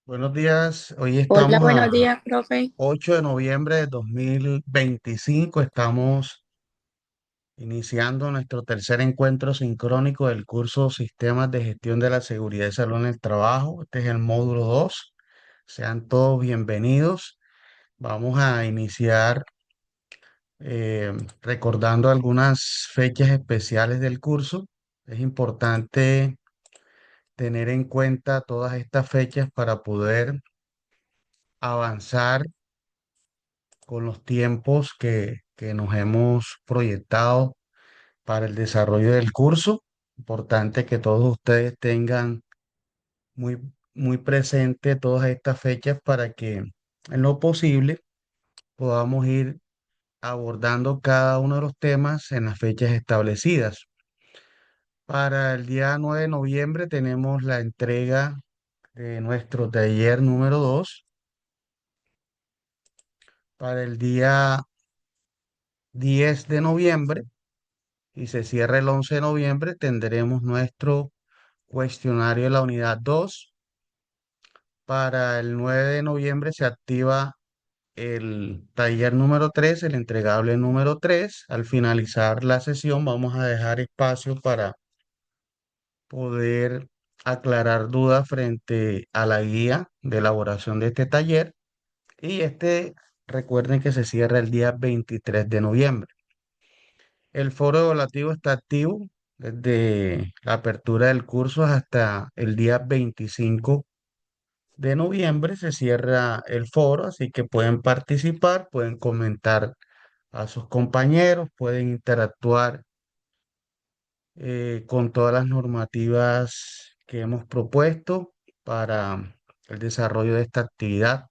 Buenos días, hoy Hola, estamos a buenos días, profe. 8 de noviembre de 2025. Estamos iniciando nuestro tercer encuentro sincrónico del curso Sistemas de Gestión de la Seguridad y Salud en el Trabajo. Este es el módulo 2. Sean todos bienvenidos. Vamos a iniciar recordando algunas fechas especiales del curso. Es importante tener en cuenta todas estas fechas para poder avanzar con los tiempos que nos hemos proyectado para el desarrollo del curso. Importante que todos ustedes tengan muy, muy presente todas estas fechas para que en lo posible podamos ir abordando cada uno de los temas en las fechas establecidas. Para el día 9 de noviembre tenemos la entrega de nuestro taller número 2. Para el día 10 de noviembre y se cierra el 11 de noviembre, tendremos nuestro cuestionario de la unidad 2. Para el 9 de noviembre se activa el taller número 3, el entregable número 3. Al finalizar la sesión vamos a dejar espacio para poder aclarar dudas frente a la guía de elaboración de este taller. Y recuerden que se cierra el día 23 de noviembre. El foro evaluativo está activo desde la apertura del curso hasta el día 25 de noviembre. Se cierra el foro, así que pueden participar, pueden comentar a sus compañeros, pueden interactuar con todas las normativas que hemos propuesto para el desarrollo de esta actividad.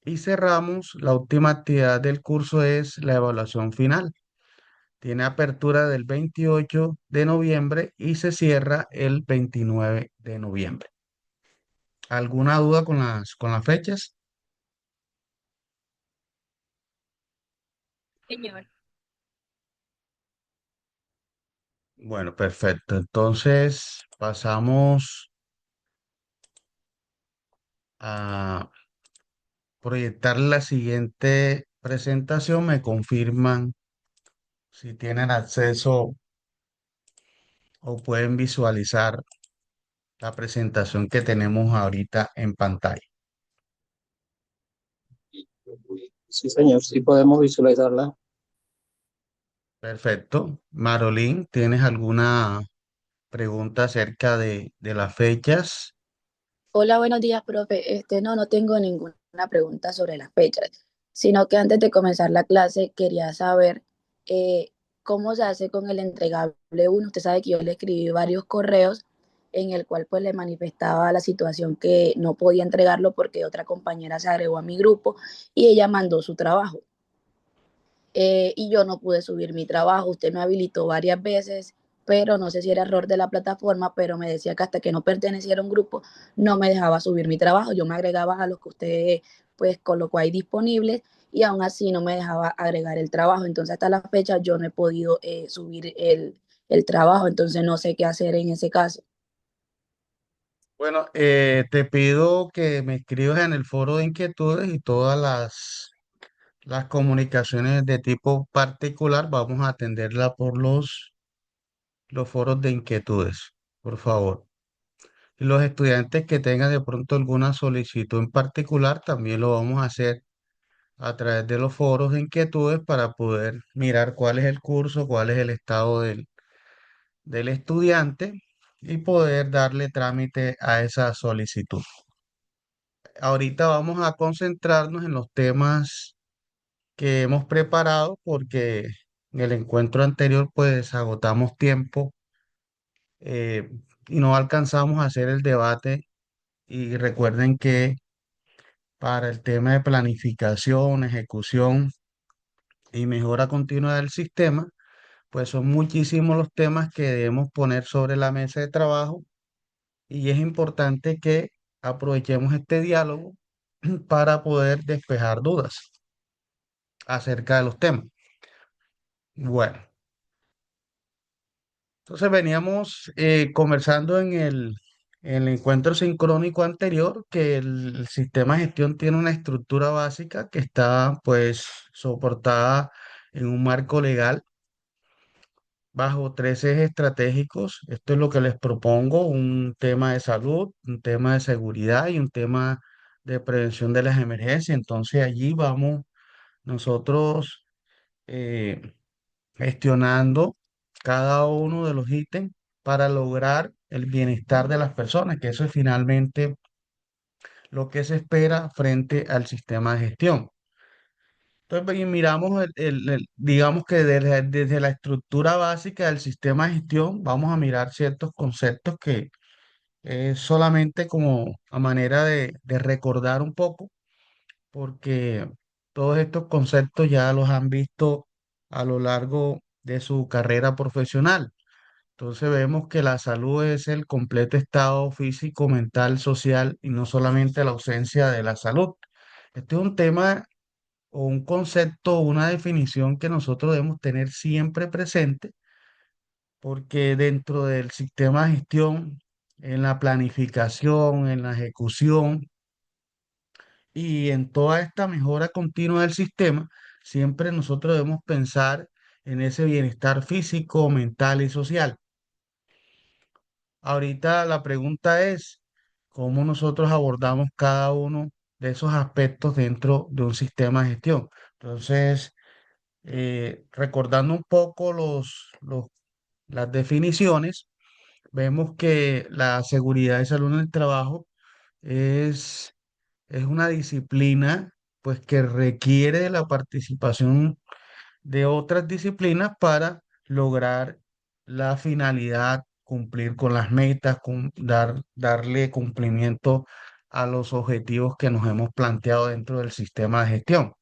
Y cerramos, la última actividad del curso es la evaluación final. Tiene apertura del 28 de noviembre y se cierra el 29 de noviembre. ¿Alguna duda con las fechas? Señor. Bueno, perfecto. Entonces pasamos a proyectar la siguiente presentación. Me confirman si tienen acceso o pueden visualizar la presentación que tenemos ahorita en pantalla. Sí, señor, sí podemos visualizarla. Perfecto. Marolín, ¿tienes alguna pregunta acerca de las fechas? Hola, buenos días, profe. No tengo ninguna pregunta sobre las fechas, sino que antes de comenzar la clase quería saber eh, cómo se hace con el entregable uno. Usted sabe que yo le escribí varios correos en el cual pues le manifestaba la situación que no podía entregarlo porque otra compañera se agregó a mi grupo y ella mandó su trabajo. Y yo no pude subir mi trabajo. Usted me habilitó varias veces, pero no sé si era error de la plataforma, pero me decía que hasta que no perteneciera a un grupo no me dejaba subir mi trabajo. Yo me agregaba a los que usted pues colocó ahí disponibles y aún así no me dejaba agregar el trabajo. Entonces hasta la fecha yo no he podido subir el trabajo, entonces no sé qué hacer en ese caso. Bueno, te pido que me escribas en el foro de inquietudes y todas las comunicaciones de tipo particular vamos a atenderla por los foros de inquietudes, por favor. Y los estudiantes que tengan de pronto alguna solicitud en particular también lo vamos a hacer a través de los foros de inquietudes para poder mirar cuál es el curso, cuál es el estado del estudiante y poder darle trámite a esa solicitud. Ahorita vamos a concentrarnos en los temas que hemos preparado porque en el encuentro anterior pues agotamos tiempo eh, y no alcanzamos a hacer el debate. Y recuerden que para el tema de planificación, ejecución y mejora continua del sistema, pues son muchísimos los temas que debemos poner sobre la mesa de trabajo y es importante que aprovechemos este diálogo para poder despejar dudas acerca de los temas. Bueno, entonces veníamos conversando en el encuentro sincrónico anterior, que el sistema de gestión tiene una estructura básica que está pues soportada en un marco legal bajo tres ejes estratégicos. Esto es lo que les propongo: un tema de salud, un tema de seguridad y un tema de prevención de las emergencias. Entonces allí vamos nosotros eh, gestionando cada uno de los ítems para lograr el bienestar de las personas, que eso es finalmente lo que se espera frente al sistema de gestión. Entonces, pues, y miramos, digamos que desde la estructura básica del sistema de gestión, vamos a mirar ciertos conceptos que es solamente como a manera de recordar un poco, porque todos estos conceptos ya los han visto a lo largo de su carrera profesional. Entonces vemos que la salud es el completo estado físico, mental, social y no solamente la ausencia de la salud. Este es un tema o un concepto, una definición que nosotros debemos tener siempre presente, porque dentro del sistema de gestión, en la planificación, en la ejecución y en toda esta mejora continua del sistema, siempre nosotros debemos pensar en ese bienestar físico, mental y social. Ahorita la pregunta es, ¿cómo nosotros abordamos cada uno de esos aspectos dentro de un sistema de gestión? Entonces, recordando un poco las definiciones, vemos que la seguridad y salud en el trabajo es, es una disciplina pues que requiere de la participación de otras disciplinas para lograr la finalidad, cumplir con las metas, darle cumplimiento a los objetivos que nos hemos planteado dentro del sistema de gestión.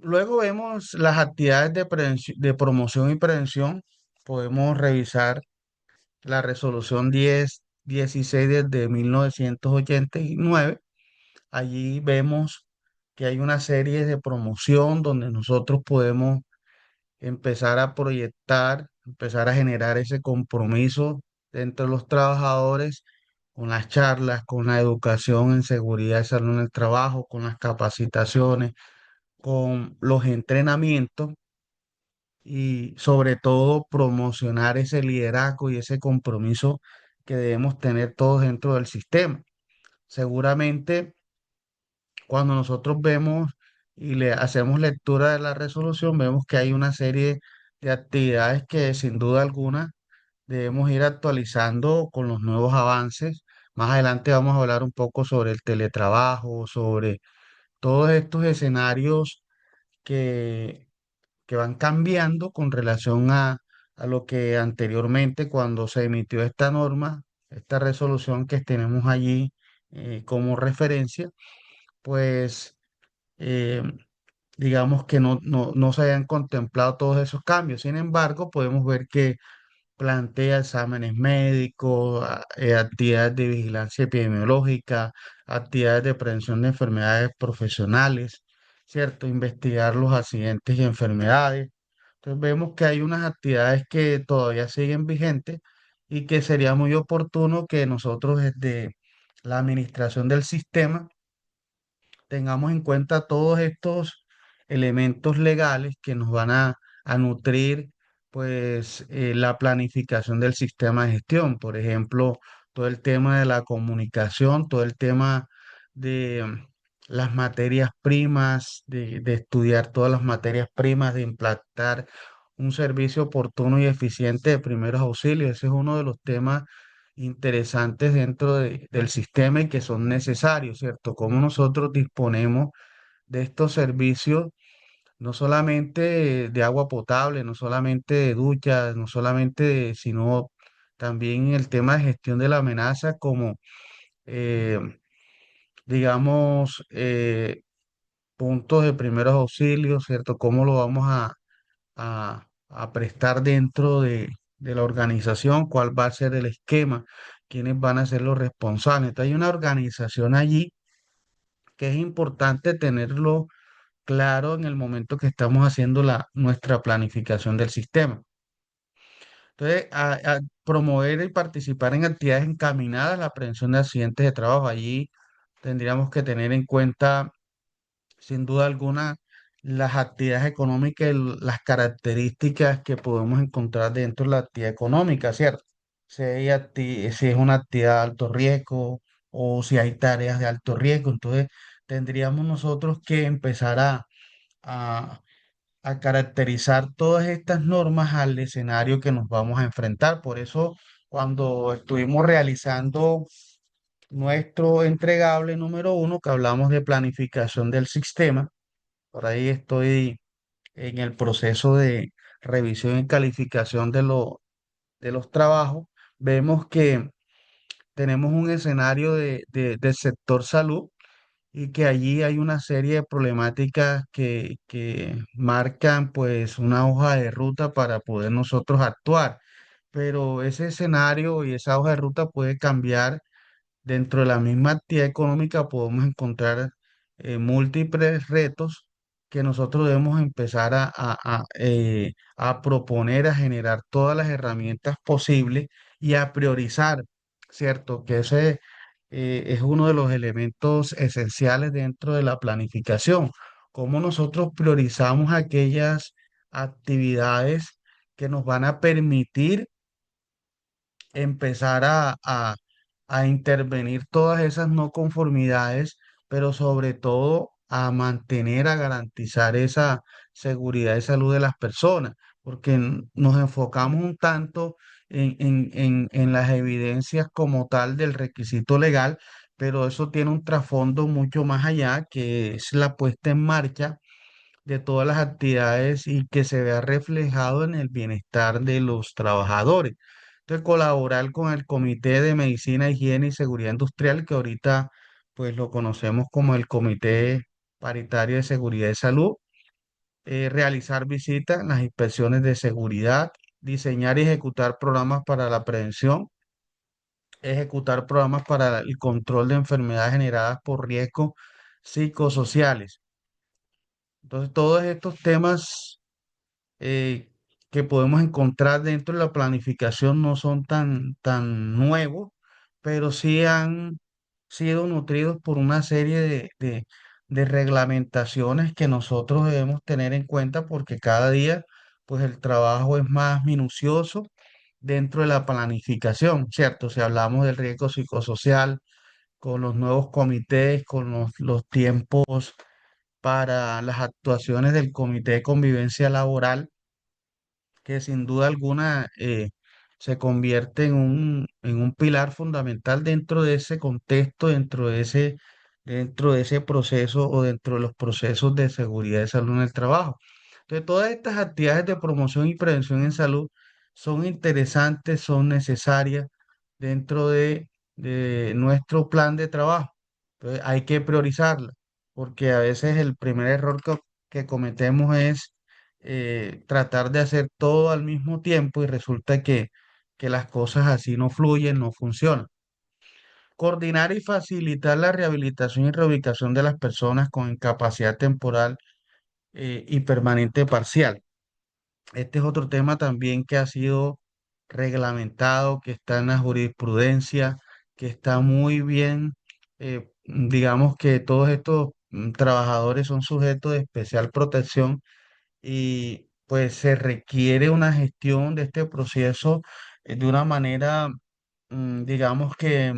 Luego vemos las actividades de promoción y prevención. Podemos revisar la resolución 1016 desde 1989. Allí vemos que hay una serie de promoción donde nosotros podemos empezar a proyectar, empezar a generar ese compromiso entre los trabajadores con las charlas, con la educación en seguridad y salud en el trabajo, con las capacitaciones, con los entrenamientos y sobre todo promocionar ese liderazgo y ese compromiso que debemos tener todos dentro del sistema. Seguramente cuando nosotros vemos y le hacemos lectura de la resolución, vemos que hay una serie de actividades que sin duda alguna debemos ir actualizando con los nuevos avances. Más adelante vamos a hablar un poco sobre el teletrabajo, sobre todos estos escenarios que, que van cambiando con relación a lo que anteriormente, cuando se emitió esta norma, esta resolución que tenemos allí como referencia, pues eh, digamos que no se hayan contemplado todos esos cambios. Sin embargo, podemos ver que plantea exámenes médicos, actividades de vigilancia epidemiológica, actividades de prevención de enfermedades profesionales, ¿cierto? Investigar los accidentes y enfermedades. Entonces vemos que hay unas actividades que todavía siguen vigentes y que sería muy oportuno que nosotros desde la administración del sistema tengamos en cuenta todos estos elementos legales que nos van a nutrir pues la planificación del sistema de gestión. Por ejemplo, todo el tema de la comunicación, todo el tema de las materias primas, de estudiar todas las materias primas, de implantar un servicio oportuno y eficiente de primeros auxilios. Ese es uno de los temas interesantes dentro del sistema y que son necesarios, ¿cierto? Cómo nosotros disponemos de estos servicios, no solamente de agua potable, no solamente de duchas, no solamente sino también el tema de gestión de la amenaza, como, eh, digamos, puntos de primeros auxilios, ¿cierto? Cómo lo vamos a prestar dentro de la organización, cuál va a ser el esquema, quiénes van a ser los responsables. Entonces, hay una organización allí que es importante tenerlo claro en el momento que estamos haciendo nuestra planificación del sistema. Entonces, a promover y participar en actividades encaminadas a la prevención de accidentes de trabajo. Allí tendríamos que tener en cuenta, sin duda alguna, las actividades económicas, las características que podemos encontrar dentro de la actividad económica, ¿cierto? Si es una actividad de alto riesgo o si hay tareas de alto riesgo, entonces tendríamos nosotros que empezar a, a caracterizar todas estas normas al escenario que nos vamos a enfrentar. Por eso, cuando estuvimos realizando nuestro entregable número uno, que hablamos de planificación del sistema, por ahí estoy en el proceso de revisión y calificación de los trabajos, vemos que tenemos un escenario del sector salud y que allí hay una serie de problemáticas que marcan pues una hoja de ruta para poder nosotros actuar. Pero ese escenario y esa hoja de ruta puede cambiar. Dentro de la misma actividad económica podemos encontrar múltiples retos que nosotros debemos empezar a proponer, a generar todas las herramientas posibles y a priorizar, ¿cierto? Que ese es uno de los elementos esenciales dentro de la planificación. Cómo nosotros priorizamos aquellas actividades que nos van a permitir empezar a intervenir todas esas no conformidades, pero sobre todo a mantener, a garantizar esa seguridad y salud de las personas, porque nos enfocamos un tanto en las evidencias como tal del requisito legal, pero eso tiene un trasfondo mucho más allá, que es la puesta en marcha de todas las actividades y que se vea reflejado en el bienestar de los trabajadores. Entonces, colaborar con el Comité de Medicina, Higiene y Seguridad Industrial, que ahorita pues lo conocemos como el Comité Paritario de Seguridad y Salud, realizar visitas, las inspecciones de seguridad, diseñar y ejecutar programas para la prevención, ejecutar programas para el control de enfermedades generadas por riesgos psicosociales. Entonces, todos estos temas eh, que podemos encontrar dentro de la planificación no son tan nuevos, pero sí han sido nutridos por una serie de reglamentaciones que nosotros debemos tener en cuenta porque cada día pues el trabajo es más minucioso dentro de la planificación, ¿cierto? Si hablamos del riesgo psicosocial, con los nuevos comités, con los tiempos para las actuaciones del Comité de Convivencia Laboral, que sin duda alguna se convierte en un pilar fundamental dentro de ese contexto, dentro de ese proceso o dentro de los procesos de seguridad y salud en el trabajo. Entonces, todas estas actividades de promoción y prevención en salud son interesantes, son necesarias dentro de nuestro plan de trabajo. Entonces, hay que priorizarlas, porque a veces el primer error que cometemos es tratar de hacer todo al mismo tiempo y resulta que las cosas así no fluyen, no funcionan. Coordinar y facilitar la rehabilitación y reubicación de las personas con incapacidad temporal y permanente parcial. Este es otro tema también que ha sido reglamentado, que está en la jurisprudencia, que está muy bien. Digamos que todos estos trabajadores son sujetos de especial protección y pues se requiere una gestión de este proceso de una manera, digamos que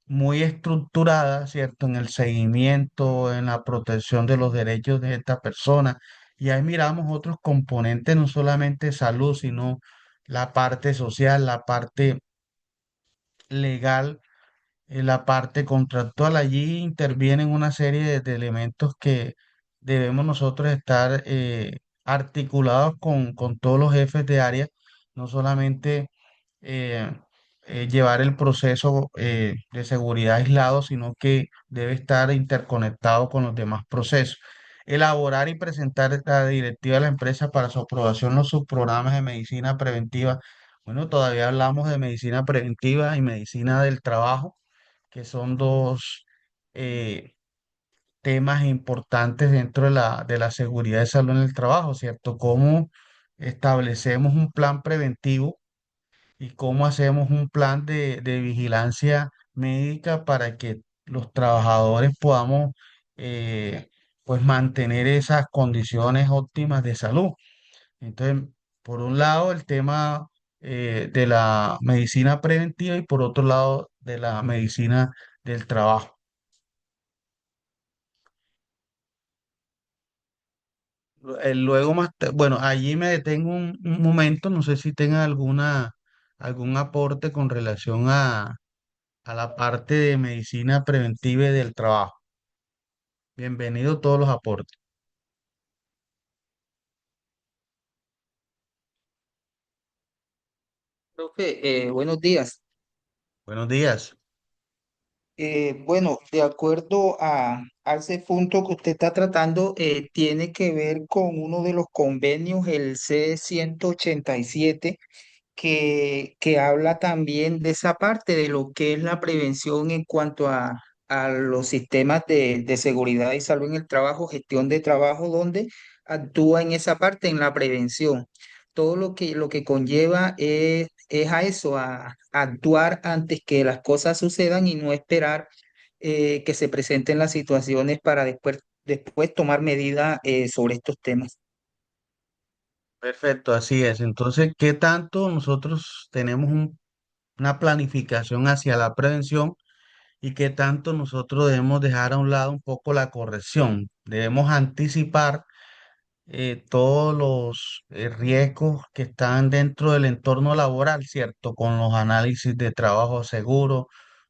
muy estructurada, ¿cierto? En el seguimiento, en la protección de los derechos de esta persona. Y ahí miramos otros componentes, no solamente salud, sino la parte social, la parte legal, la parte contractual. Allí intervienen una serie de elementos que debemos nosotros estar articulados con todos los jefes de área, no solamente eh, llevar el proceso de seguridad aislado, sino que debe estar interconectado con los demás procesos. Elaborar y presentar la directiva de la empresa para su aprobación los subprogramas de medicina preventiva. Bueno, todavía hablamos de medicina preventiva y medicina del trabajo, que son dos eh, temas importantes dentro de de la seguridad de salud en el trabajo, ¿cierto? ¿Cómo establecemos un plan preventivo y cómo hacemos un plan de vigilancia médica para que los trabajadores podamos pues mantener esas condiciones óptimas de salud. Entonces, por un lado, el tema de la medicina preventiva y por otro lado, de la medicina del trabajo. Luego bueno, allí me detengo un momento, no sé si tenga algún aporte con relación a la parte de medicina preventiva y del trabajo. Bienvenido todos los aportes. Profe, buenos días. Buenos días. Bueno, de acuerdo a ese punto que usted está tratando, tiene que ver con uno de los convenios, el C-187, que habla también de esa parte de lo que es la prevención en cuanto a los sistemas de seguridad y salud en el trabajo, gestión de trabajo, donde actúa en esa parte, en la prevención. Todo lo que conlleva es a eso, a actuar antes que las cosas sucedan y no esperar que se presenten las situaciones para después tomar medidas sobre estos temas. Perfecto, así es. Entonces, ¿qué tanto nosotros tenemos una planificación hacia la prevención y qué tanto nosotros debemos dejar a un lado un poco la corrección? Debemos anticipar todos los riesgos que están dentro del entorno laboral, ¿cierto? Con los análisis de trabajo seguro,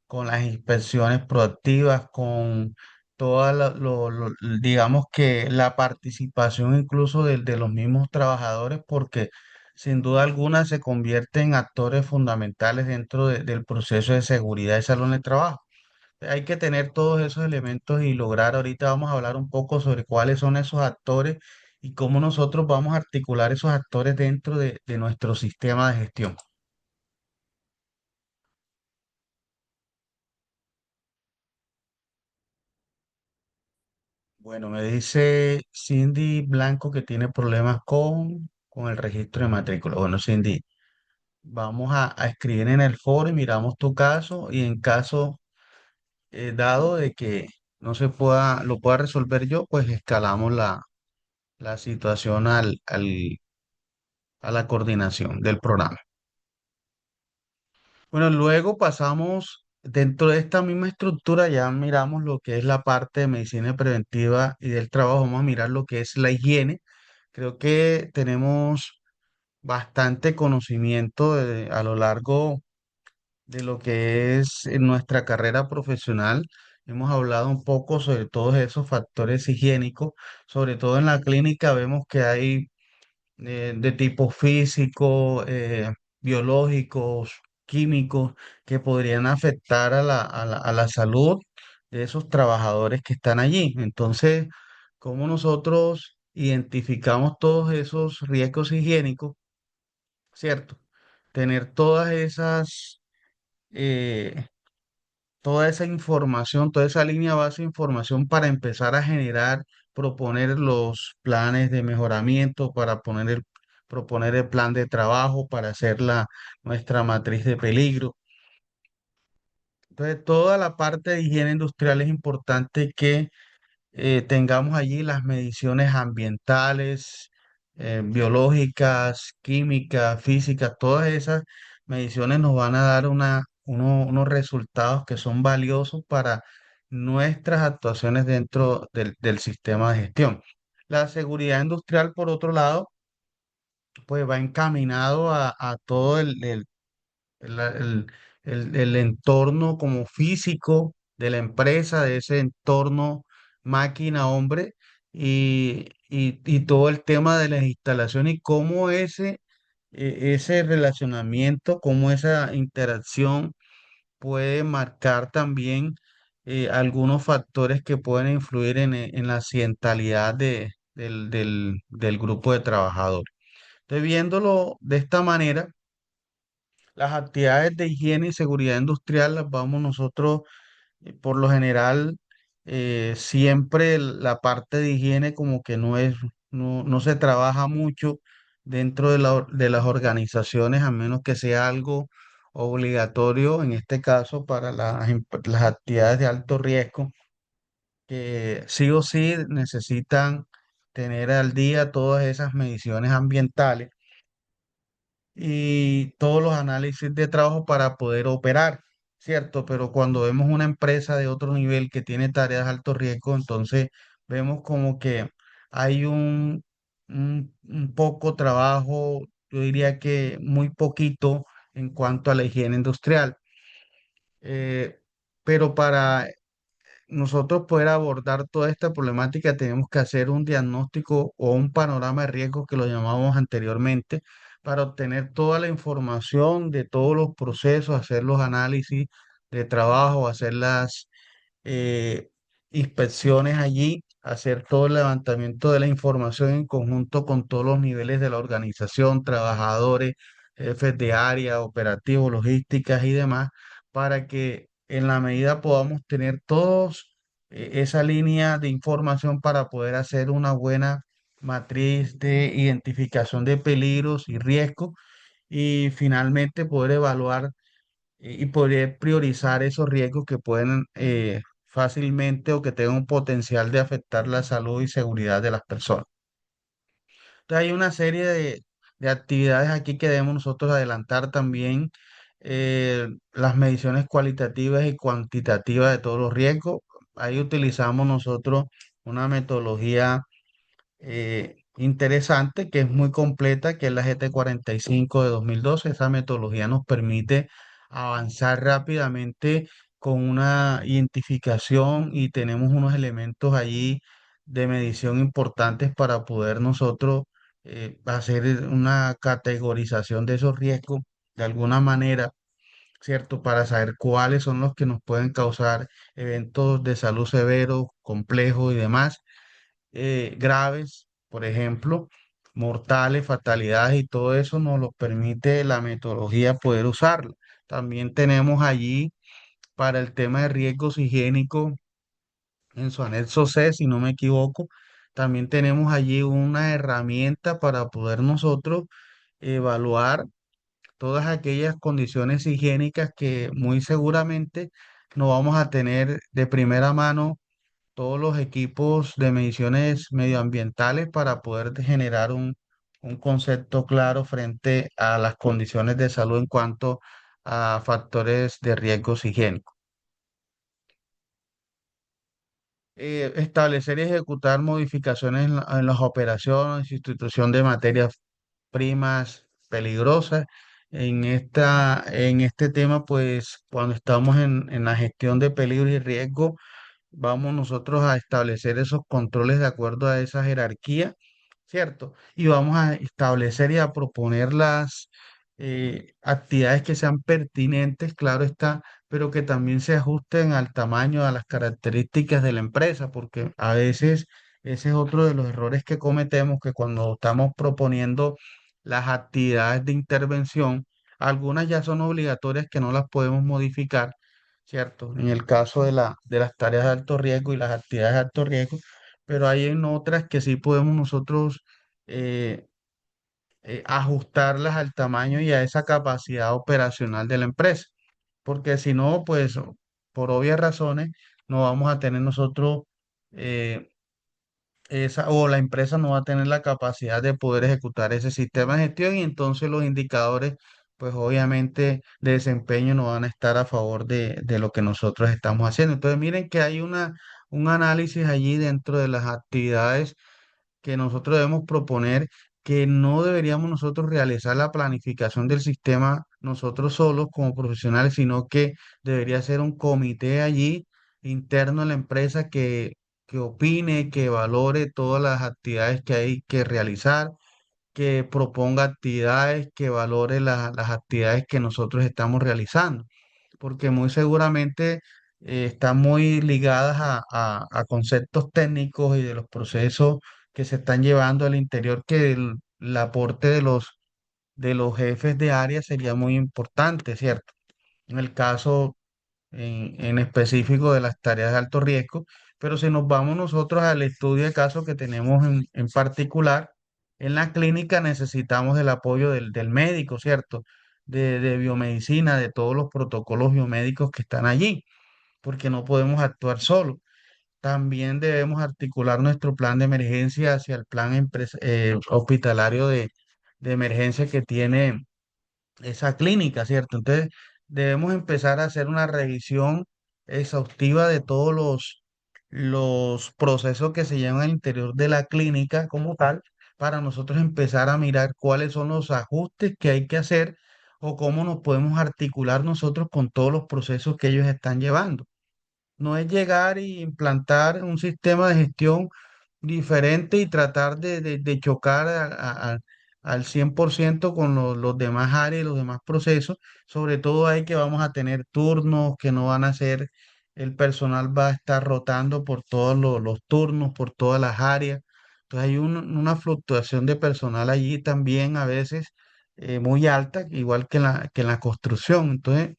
con las inspecciones proactivas, con toda digamos que la participación incluso de los mismos trabajadores, porque sin duda alguna se convierten en actores fundamentales dentro del proceso de seguridad y salud en el trabajo. Hay que tener todos esos elementos y lograr, ahorita vamos a hablar un poco sobre cuáles son esos actores y cómo nosotros vamos a articular esos actores dentro de nuestro sistema de gestión. Bueno, me dice Cindy Blanco que tiene problemas con el registro de matrícula. Bueno, Cindy, vamos a escribir en el foro y miramos tu caso y en caso dado de que no se pueda, lo pueda resolver yo, pues escalamos la situación a la coordinación del programa. Bueno, luego pasamos dentro de esta misma estructura, ya miramos lo que es la parte de medicina preventiva y del trabajo, vamos a mirar lo que es la higiene. Creo que tenemos bastante conocimiento a lo largo de lo que es en nuestra carrera profesional. Hemos hablado un poco sobre todos esos factores higiénicos, sobre todo en la clínica vemos que hay de tipo físico, biológicos, químicos, que podrían afectar a la salud de esos trabajadores que están allí. Entonces, ¿cómo nosotros identificamos todos esos riesgos higiénicos? ¿Cierto? Tener eh, toda esa información, toda esa línea base de información para empezar a generar, proponer los planes de mejoramiento, para proponer el plan de trabajo, para hacer nuestra matriz de peligro. Entonces, toda la parte de higiene industrial es importante que tengamos allí las mediciones ambientales, biológicas, químicas, físicas, todas esas mediciones nos van a dar unos resultados que son valiosos para nuestras actuaciones dentro del sistema de gestión. La seguridad industrial, por otro lado, pues va encaminado a todo el, el- el entorno como físico de la empresa, de ese entorno máquina-hombre y todo el tema de las instalaciones y cómo ese relacionamiento, cómo esa interacción puede marcar también algunos factores que pueden influir en la accidentalidad del grupo de trabajadores. Entonces, viéndolo de esta manera, las actividades de higiene y seguridad industrial las vamos nosotros, por lo general, siempre la parte de higiene como que no se trabaja mucho dentro de las organizaciones, a menos que sea algo obligatorio, en este caso para las actividades de alto riesgo, que sí o sí necesitan tener al día todas esas mediciones ambientales y todos los análisis de trabajo para poder operar, ¿cierto? Pero cuando vemos una empresa de otro nivel que tiene tareas de alto riesgo, entonces vemos como que hay un poco trabajo, yo diría que muy poquito en cuanto a la higiene industrial. Eh, pero para nosotros poder abordar toda esta problemática tenemos que hacer un diagnóstico o un panorama de riesgo que lo llamamos anteriormente para obtener toda la información de todos los procesos, hacer los análisis de trabajo, hacer las eh, inspecciones allí, hacer todo el levantamiento de la información en conjunto con todos los niveles de la organización, trabajadores, jefes de área, operativos, logísticas y demás, para que en la medida podamos tener todos esa línea de información para poder hacer una buena matriz de identificación de peligros y riesgos y finalmente poder evaluar y poder priorizar esos riesgos que pueden fácilmente o que tengan un potencial de afectar la salud y seguridad de las personas. Entonces hay una serie de actividades aquí que debemos nosotros adelantar también, las mediciones cualitativas y cuantitativas de todos los riesgos. Ahí utilizamos nosotros una metodología interesante, que es muy completa, que es la GT45 de 2012. Esa metodología nos permite avanzar rápidamente con una identificación y tenemos unos elementos allí de medición importantes para poder nosotros hacer una categorización de esos riesgos de alguna manera, ¿cierto? Para saber cuáles son los que nos pueden causar eventos de salud severos, complejos y demás graves, por ejemplo, mortales, fatalidades y todo eso nos lo permite la metodología poder usarla. También tenemos allí para el tema de riesgos higiénicos en su anexo C, si no me equivoco, también tenemos allí una herramienta para poder nosotros evaluar todas aquellas condiciones higiénicas que muy seguramente no vamos a tener de primera mano todos los equipos de mediciones medioambientales para poder generar un concepto claro frente a las condiciones de salud en cuanto a factores de riesgos higiénicos. Establecer y ejecutar modificaciones en las operaciones, sustitución de materias primas peligrosas. En este tema, pues cuando estamos en la gestión de peligro y riesgo, vamos nosotros a establecer esos controles de acuerdo a esa jerarquía, ¿cierto? Y vamos a establecer y a proponer las actividades que sean pertinentes, claro está, pero que también se ajusten al tamaño, a las características de la empresa, porque a veces ese es otro de los errores que cometemos, que cuando estamos proponiendo las actividades de intervención, algunas ya son obligatorias que no las podemos modificar, ¿cierto? En el caso de las tareas de alto riesgo y las actividades de alto riesgo, pero hay en otras que sí podemos nosotros eh, ajustarlas al tamaño y a esa capacidad operacional de la empresa, porque si no, pues por obvias razones, no vamos a tener nosotros eh, esa, o la empresa no va a tener la capacidad de poder ejecutar ese sistema de gestión y entonces los indicadores, pues obviamente de desempeño no van a estar a favor de lo que nosotros estamos haciendo. Entonces miren que hay un análisis allí dentro de las actividades que nosotros debemos proponer, que no deberíamos nosotros realizar la planificación del sistema nosotros solos como profesionales, sino que debería ser un comité allí interno en la empresa que opine, que valore todas las actividades que hay que realizar, que proponga actividades, que valore las actividades que nosotros estamos realizando, porque muy seguramente están muy ligadas a conceptos técnicos y de los procesos que se están llevando al interior, que el aporte de los jefes de área sería muy importante, ¿cierto? En el caso en específico de las tareas de alto riesgo, pero si nos vamos nosotros al estudio de caso que tenemos en particular, en la clínica necesitamos el apoyo del médico, ¿cierto? De biomedicina, de todos los protocolos biomédicos que están allí, porque no podemos actuar solos. También debemos articular nuestro plan de emergencia hacia el plan hospitalario de emergencia que tiene esa clínica, ¿cierto? Entonces, debemos empezar a hacer una revisión exhaustiva de todos los procesos que se llevan al interior de la clínica como tal, para nosotros empezar a mirar cuáles son los ajustes que hay que hacer o cómo nos podemos articular nosotros con todos los procesos que ellos están llevando. No es llegar y implantar un sistema de gestión diferente y tratar de chocar al 100% con los demás áreas y los demás procesos. Sobre todo ahí que vamos a tener turnos que no van a ser, el personal va a estar rotando por todos los turnos, por todas las áreas. Entonces hay una fluctuación de personal allí también a veces muy alta, igual que en la construcción. Entonces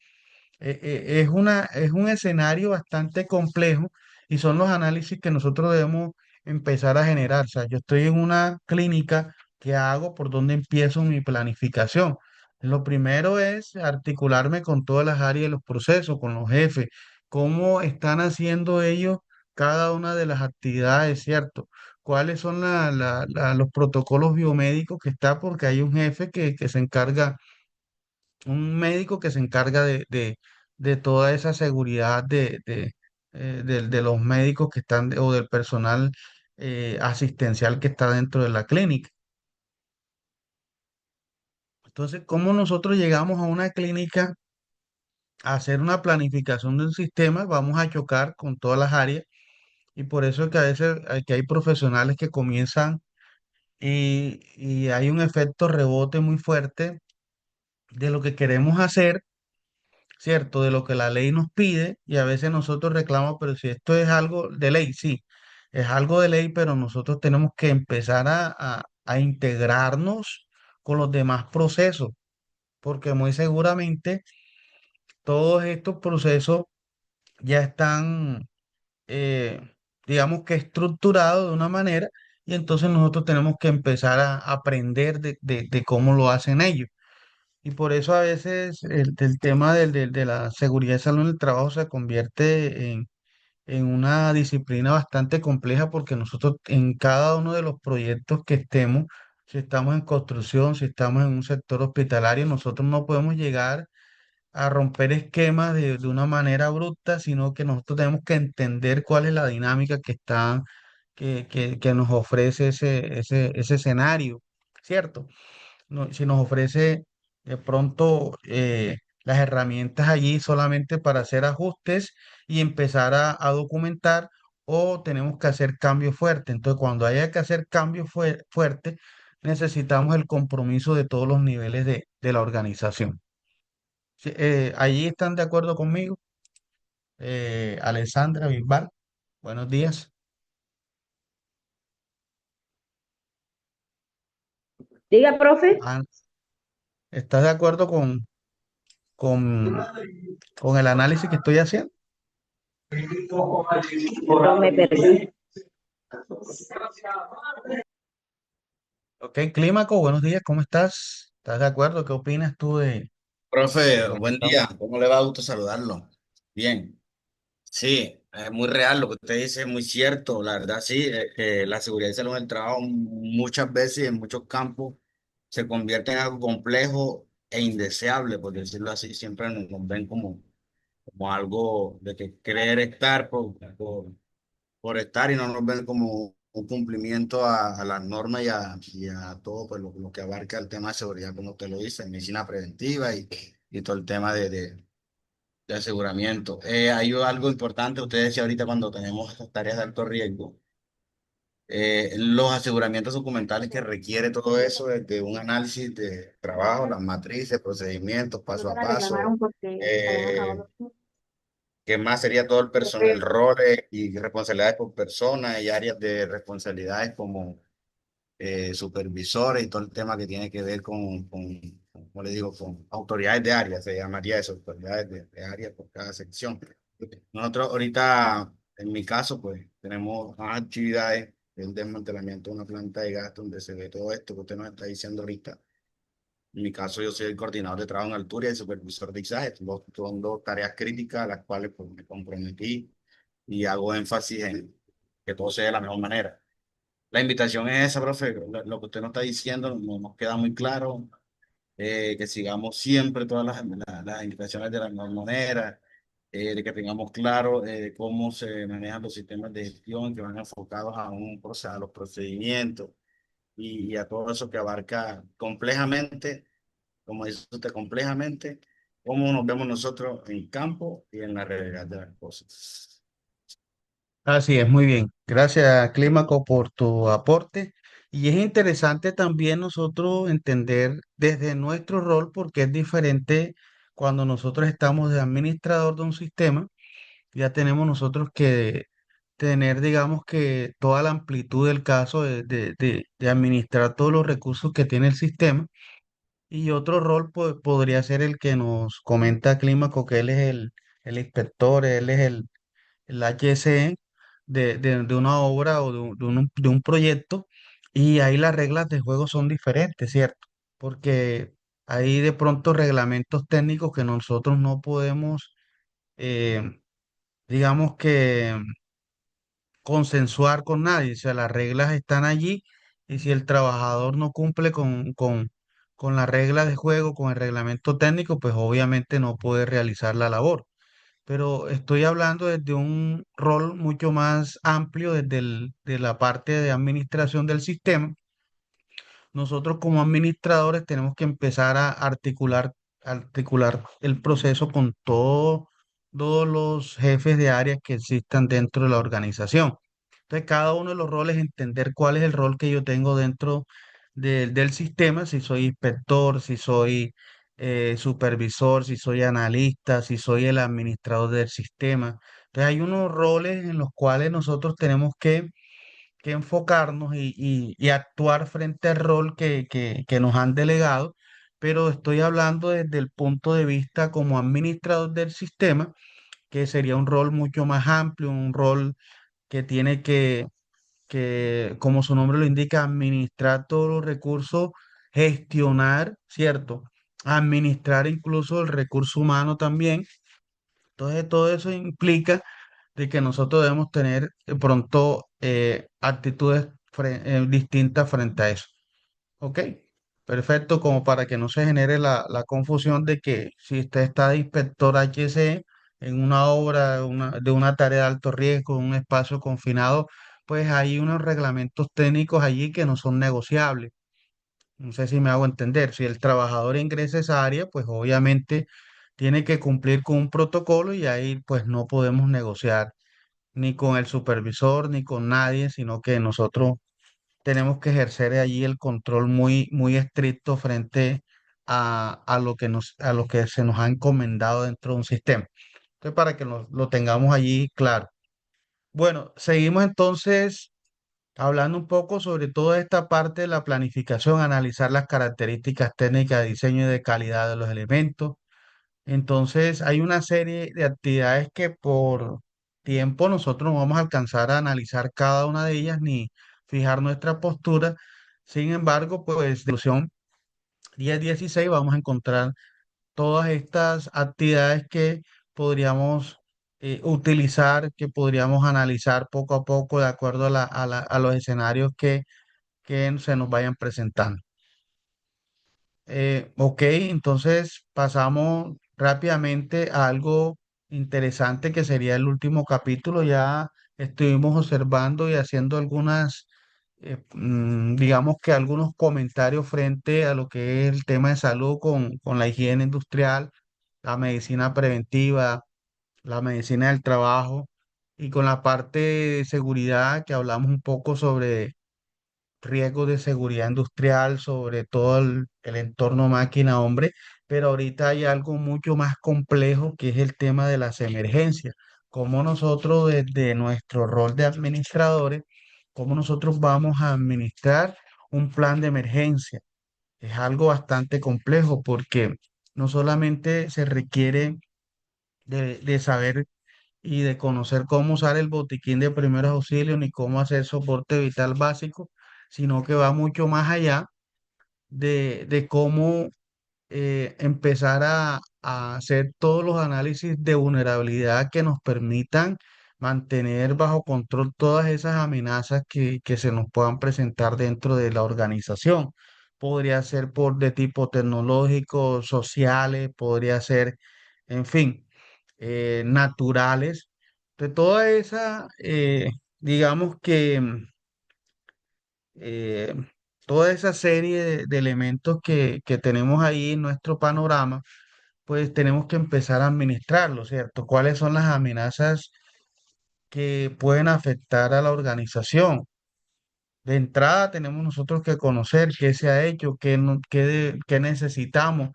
es un escenario bastante complejo y son los análisis que nosotros debemos empezar a generar. O sea, yo estoy en una clínica, ¿qué hago? ¿Por dónde empiezo mi planificación? Lo primero es articularme con todas las áreas de los procesos, con los jefes, cómo están haciendo ellos cada una de las actividades, ¿cierto? ¿Cuáles son los protocolos biomédicos que está? Porque hay un jefe que se encarga, un médico que se encarga de toda esa seguridad de los médicos que están o del personal asistencial que está dentro de la clínica. Entonces, ¿cómo nosotros llegamos a una clínica a hacer una planificación de un sistema? Vamos a chocar con todas las áreas y por eso es que a veces que hay profesionales que comienzan y hay un efecto rebote muy fuerte de lo que queremos hacer, ¿cierto? De lo que la ley nos pide y a veces nosotros reclamamos, pero si esto es algo de ley, sí, es algo de ley, pero nosotros tenemos que empezar a integrarnos con los demás procesos, porque muy seguramente todos estos procesos ya están, eh, digamos que estructurados de una manera y entonces nosotros tenemos que empezar a aprender de cómo lo hacen ellos. Y por eso a veces el tema de la seguridad y salud en el trabajo se convierte en una disciplina bastante compleja porque nosotros en cada uno de los proyectos que estemos, si estamos en construcción, si estamos en un sector hospitalario, nosotros no podemos llegar a romper esquemas de una manera abrupta, sino que nosotros tenemos que entender cuál es la dinámica que nos ofrece ese escenario, ¿cierto? Si nos ofrece de pronto las herramientas allí solamente para hacer ajustes y empezar a documentar o tenemos que hacer cambios fuertes. Entonces, cuando haya que hacer cambios fuertes, necesitamos el compromiso de todos los niveles de la organización. Sí, allí están de acuerdo conmigo. Alessandra Bisbal, buenos días. Diga, profe, Ah, ¿estás de acuerdo con, con el análisis que estoy haciendo? no me perdí. Ok, Clímaco, buenos días, ¿cómo estás? ¿Estás de acuerdo? ¿Qué opinas tú de Profe, lo que buen estamos? día. ¿Cómo le va? Gusto saludarlo. Bien. Sí, es muy real lo que usted dice, es muy cierto. La verdad, sí, la seguridad y salud en el trabajo muchas veces y en muchos campos se convierte en algo complejo e indeseable, por decirlo así. Siempre nos ven como algo de que querer estar por estar y no nos ven como un cumplimiento a las normas y a todo pues, lo que abarca el tema de seguridad, como usted lo dice, medicina preventiva y todo el tema de aseguramiento. Hay algo importante, usted decía ahorita cuando tenemos estas tareas de alto riesgo, los aseguramientos documentales que requiere todo eso, de un análisis de trabajo, las matrices, procedimientos, paso a Ahora le paso. llamaron porque habían eh, acabado los ¿Qué más sería todo el personal, profe. roles y responsabilidades por persona y áreas de responsabilidades como supervisores y todo el tema que tiene que ver ¿cómo le digo? Con autoridades de área, se llamaría eso, autoridades de área por cada sección. Nosotros ahorita, en mi caso, pues tenemos más actividades el desmantelamiento de una planta de gas donde se ve todo esto que usted nos está diciendo ahorita. En mi caso, yo soy el coordinador de trabajo en altura y el supervisor de izaje. Son dos tareas críticas a las cuales pues, me comprometí y hago énfasis en que todo sea de la mejor manera. La invitación es esa, profe. Lo que usted nos está diciendo nos queda muy claro. Que sigamos siempre todas las indicaciones de la mejor manera, de que tengamos claro cómo se manejan los sistemas de gestión que van enfocados a los procedimientos y a todo eso que abarca complejamente, como dice usted, complejamente, cómo nos vemos nosotros en campo y en la realidad de las cosas. Así es, muy bien. Gracias, Clímaco, por tu aporte. Y es interesante también nosotros entender desde nuestro rol, porque es diferente cuando nosotros estamos de administrador de un sistema, ya tenemos nosotros que tener, digamos que toda la amplitud del caso de administrar todos los recursos que tiene el sistema. Y otro rol pues, podría ser el que nos comenta Clímaco, que él es el inspector, él es el HSE de una obra o de un proyecto, y ahí las reglas de juego son diferentes, ¿cierto? Porque hay de pronto reglamentos técnicos que nosotros no podemos, eh, digamos que consensuar con nadie, o sea, las reglas están allí y si el trabajador no cumple con las reglas de juego, con el reglamento técnico, pues obviamente no puede realizar la labor. Pero estoy hablando desde un rol mucho más amplio, de la parte de administración del sistema. Nosotros como administradores tenemos que empezar a articular el proceso con todos los jefes de áreas que existan dentro de la organización. Entonces, cada uno de los roles, entender cuál es el rol que yo tengo dentro del sistema, si soy inspector, si soy supervisor, si soy analista, si soy el administrador del sistema. Entonces, hay unos roles en los cuales nosotros tenemos que enfocarnos y actuar frente al rol que nos han delegado, pero estoy hablando desde el punto de vista como administrador del sistema, que sería un rol mucho más amplio, un rol que tiene como su nombre lo indica, administrar todos los recursos, gestionar, ¿cierto? Administrar incluso el recurso humano también. Entonces, todo eso implica de que nosotros debemos tener de pronto actitudes distintas frente a eso. ¿Ok? Perfecto, como para que no se genere la confusión de que si usted está de inspector HC en una obra, de una tarea de alto riesgo, en un espacio confinado, pues hay unos reglamentos técnicos allí que no son negociables. No sé si me hago entender. Si el trabajador ingresa a esa área, pues obviamente tiene que cumplir con un protocolo y ahí pues no podemos negociar ni con el supervisor ni con nadie, sino que nosotros tenemos que ejercer allí el control muy, muy estricto frente a lo que se nos ha encomendado dentro de un sistema. Entonces, para que lo tengamos allí claro. Bueno, seguimos entonces hablando un poco sobre toda esta parte de la planificación, analizar las características técnicas de diseño y de calidad de los elementos. Entonces, hay una serie de actividades que por tiempo nosotros no vamos a alcanzar a analizar cada una de ellas ni fijar nuestra postura. Sin embargo, pues de la solución 10-16 vamos a encontrar todas estas actividades que podríamos utilizar, que podríamos analizar poco a poco de acuerdo a los escenarios que se nos vayan presentando. Ok, entonces pasamos rápidamente a algo interesante que sería el último capítulo. Ya estuvimos observando y haciendo digamos que algunos comentarios frente a lo que es el tema de salud con la higiene industrial, la medicina preventiva, la medicina del trabajo y con la parte de seguridad que hablamos un poco sobre riesgos de seguridad industrial, sobre todo el entorno máquina-hombre, pero ahorita hay algo mucho más complejo que es el tema de las emergencias. Cómo nosotros desde nuestro rol de administradores, cómo nosotros vamos a administrar un plan de emergencia. Es algo bastante complejo porque no solamente se requiere de saber y de conocer cómo usar el botiquín de primeros auxilios ni cómo hacer soporte vital básico, sino que va mucho más allá de cómo empezar a hacer todos los análisis de vulnerabilidad que nos permitan mantener bajo control todas esas amenazas que se nos puedan presentar dentro de la organización. Podría ser por de tipo tecnológico, sociales, podría ser, en fin, naturales. De toda esa, digamos que eh, toda esa serie de elementos que tenemos ahí en nuestro panorama, pues tenemos que empezar a administrarlo, ¿cierto? ¿Cuáles son las amenazas que pueden afectar a la organización? De entrada tenemos nosotros que conocer qué se ha hecho, qué necesitamos,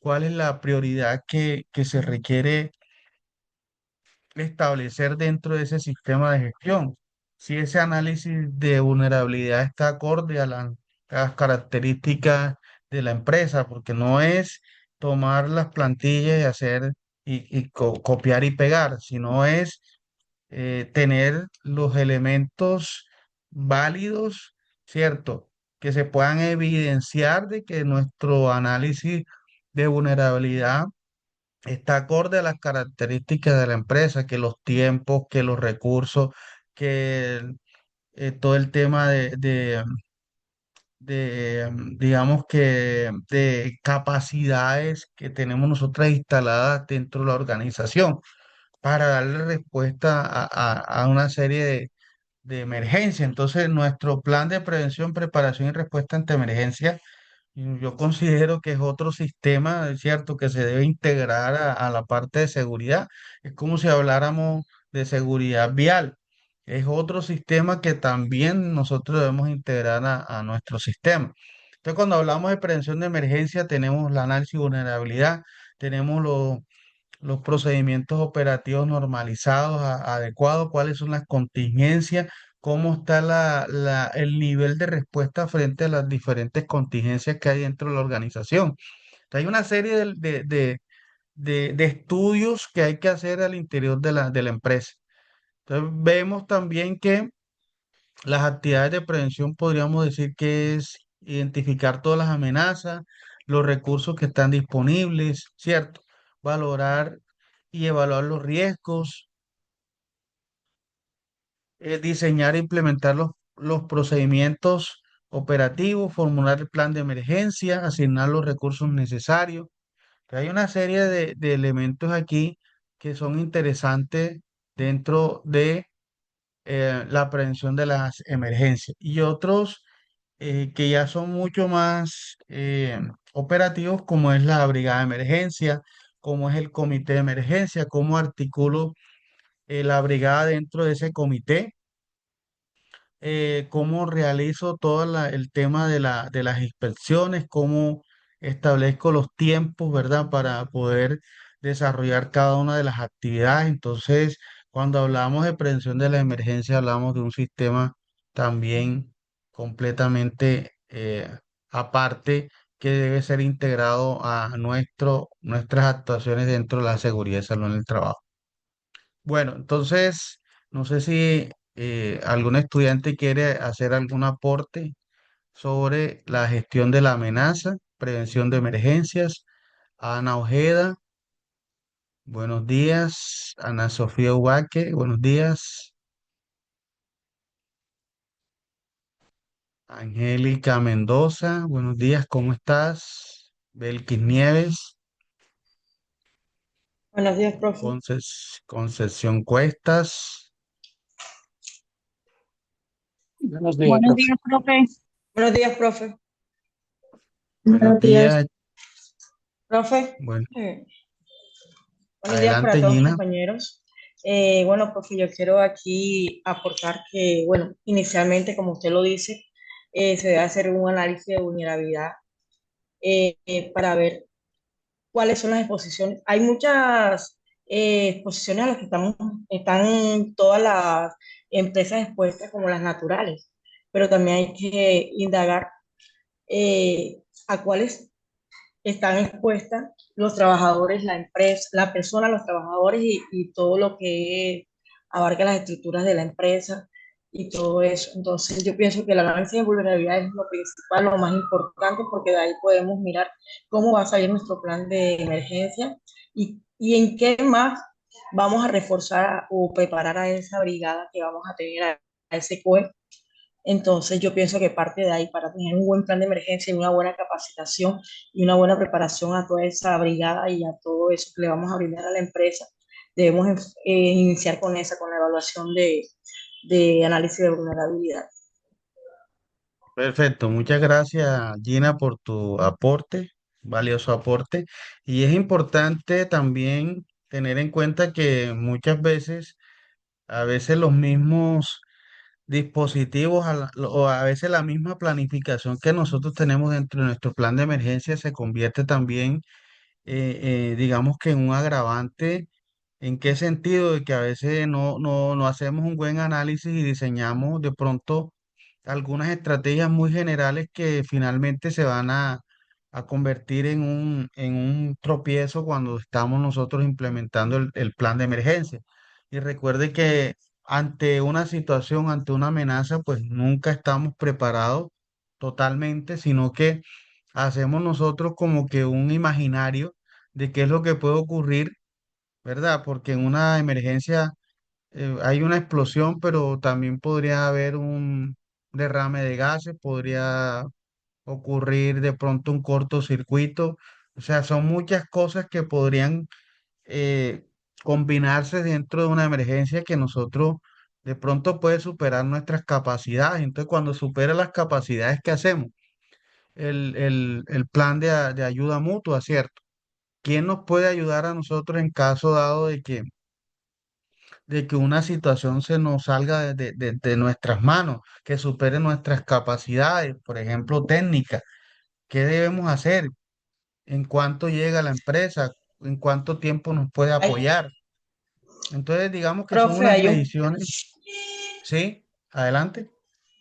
cuál es la prioridad que se requiere establecer dentro de ese sistema de gestión. Si ese análisis de vulnerabilidad está acorde a las características de la empresa, porque no es tomar las plantillas y hacer copiar y pegar, sino es tener los elementos válidos, ¿cierto? Que se puedan evidenciar de que nuestro análisis de vulnerabilidad está acorde a las características de la empresa, que los tiempos, que los recursos, que todo el tema digamos que, de capacidades que tenemos nosotras instaladas dentro de la organización para darle respuesta a una serie de emergencias. Entonces, nuestro plan de prevención, preparación y respuesta ante emergencias, yo considero que es otro sistema, es cierto, que se debe integrar a la parte de seguridad. Es como si habláramos de seguridad vial. Es otro sistema que también nosotros debemos integrar a nuestro sistema. Entonces, cuando hablamos de prevención de emergencia, tenemos el análisis de vulnerabilidad, tenemos los procedimientos operativos normalizados, adecuados, cuáles son las contingencias, cómo está el nivel de respuesta frente a las diferentes contingencias que hay dentro de la organización. Hay una serie de estudios que hay que hacer al interior de la empresa. Entonces, vemos también que las actividades de prevención podríamos decir que es identificar todas las amenazas, los recursos que están disponibles, ¿cierto? Valorar y evaluar los riesgos, diseñar e implementar los procedimientos operativos, formular el plan de emergencia, asignar los recursos necesarios. Hay una serie de elementos aquí que son interesantes dentro de la prevención de las emergencias y otros que ya son mucho más operativos, como es la brigada de emergencia, como es el comité de emergencia, cómo articulo la brigada dentro de ese comité, cómo realizo todo el tema de las inspecciones, cómo establezco los tiempos, ¿verdad? Para poder desarrollar cada una de las actividades. Entonces, cuando hablamos de prevención de la emergencia, hablamos de un sistema también completamente aparte que debe ser integrado a nuestras actuaciones dentro de la seguridad y salud en el trabajo. Bueno, entonces, no sé si algún estudiante quiere hacer algún aporte sobre la gestión de la amenaza, prevención de emergencias. Ana Ojeda, buenos días. Ana Sofía Ubaque, buenos días. Angélica Mendoza, buenos días, ¿cómo estás? Belkis Nieves, Buenos días, profe. Concepción Cuestas, Buenos días, Buenos profe. días, profe. Buenos días, profe. buenos Buenos días. días. Profe, Bueno, eh, buenos días adelante para todos Gina. compañeros. Bueno, profe, yo quiero aquí aportar que, bueno, inicialmente, como usted lo dice, se debe hacer un análisis de vulnerabilidad para ver cuáles son las exposiciones. Hay muchas exposiciones a las que están todas las empresas expuestas, como las naturales, pero también hay que indagar a cuáles están expuestas los trabajadores, la empresa, la persona, los trabajadores y todo lo que abarca las estructuras de la empresa y todo eso. Entonces, yo pienso que el análisis de vulnerabilidad es lo principal, lo más importante, porque de ahí podemos mirar cómo va a salir nuestro plan de emergencia y en qué más vamos a reforzar o preparar a esa brigada que vamos a tener, a ese COE. Entonces yo pienso que parte de ahí, para tener un buen plan de emergencia y una buena capacitación y una buena preparación a toda esa brigada y a todo eso que le vamos a brindar a la empresa, debemos iniciar con esa, con la evaluación de análisis de vulnerabilidad. Perfecto, muchas gracias Gina por tu aporte, valioso aporte. Y es importante también tener en cuenta que muchas veces, a veces los mismos dispositivos o a veces la misma planificación que nosotros tenemos dentro de nuestro plan de emergencia se convierte también, digamos que en un agravante. ¿En qué sentido? De que a veces no hacemos un buen análisis y diseñamos de pronto algunas estrategias muy generales que finalmente se van a convertir en un tropiezo cuando estamos nosotros implementando el plan de emergencia. Y recuerde que ante una situación, ante una amenaza, pues nunca estamos preparados totalmente, sino que hacemos nosotros como que un imaginario de qué es lo que puede ocurrir, ¿verdad? Porque en una emergencia hay una explosión, pero también podría haber un derrame de gases, podría ocurrir de pronto un cortocircuito. O sea, son muchas cosas que podrían eh, combinarse dentro de una emergencia que nosotros de pronto puede superar nuestras capacidades. Entonces, cuando supera las capacidades que hacemos, el plan de ayuda mutua, ¿cierto? ¿Quién nos puede ayudar a nosotros en caso dado de que una situación se nos salga de nuestras manos, que supere nuestras capacidades, por ejemplo, técnicas? ¿Qué debemos hacer? ¿En cuánto llega la empresa? ¿En cuánto tiempo nos puede Hay, apoyar? Entonces, digamos que son profe, unas mediciones. Sí, adelante.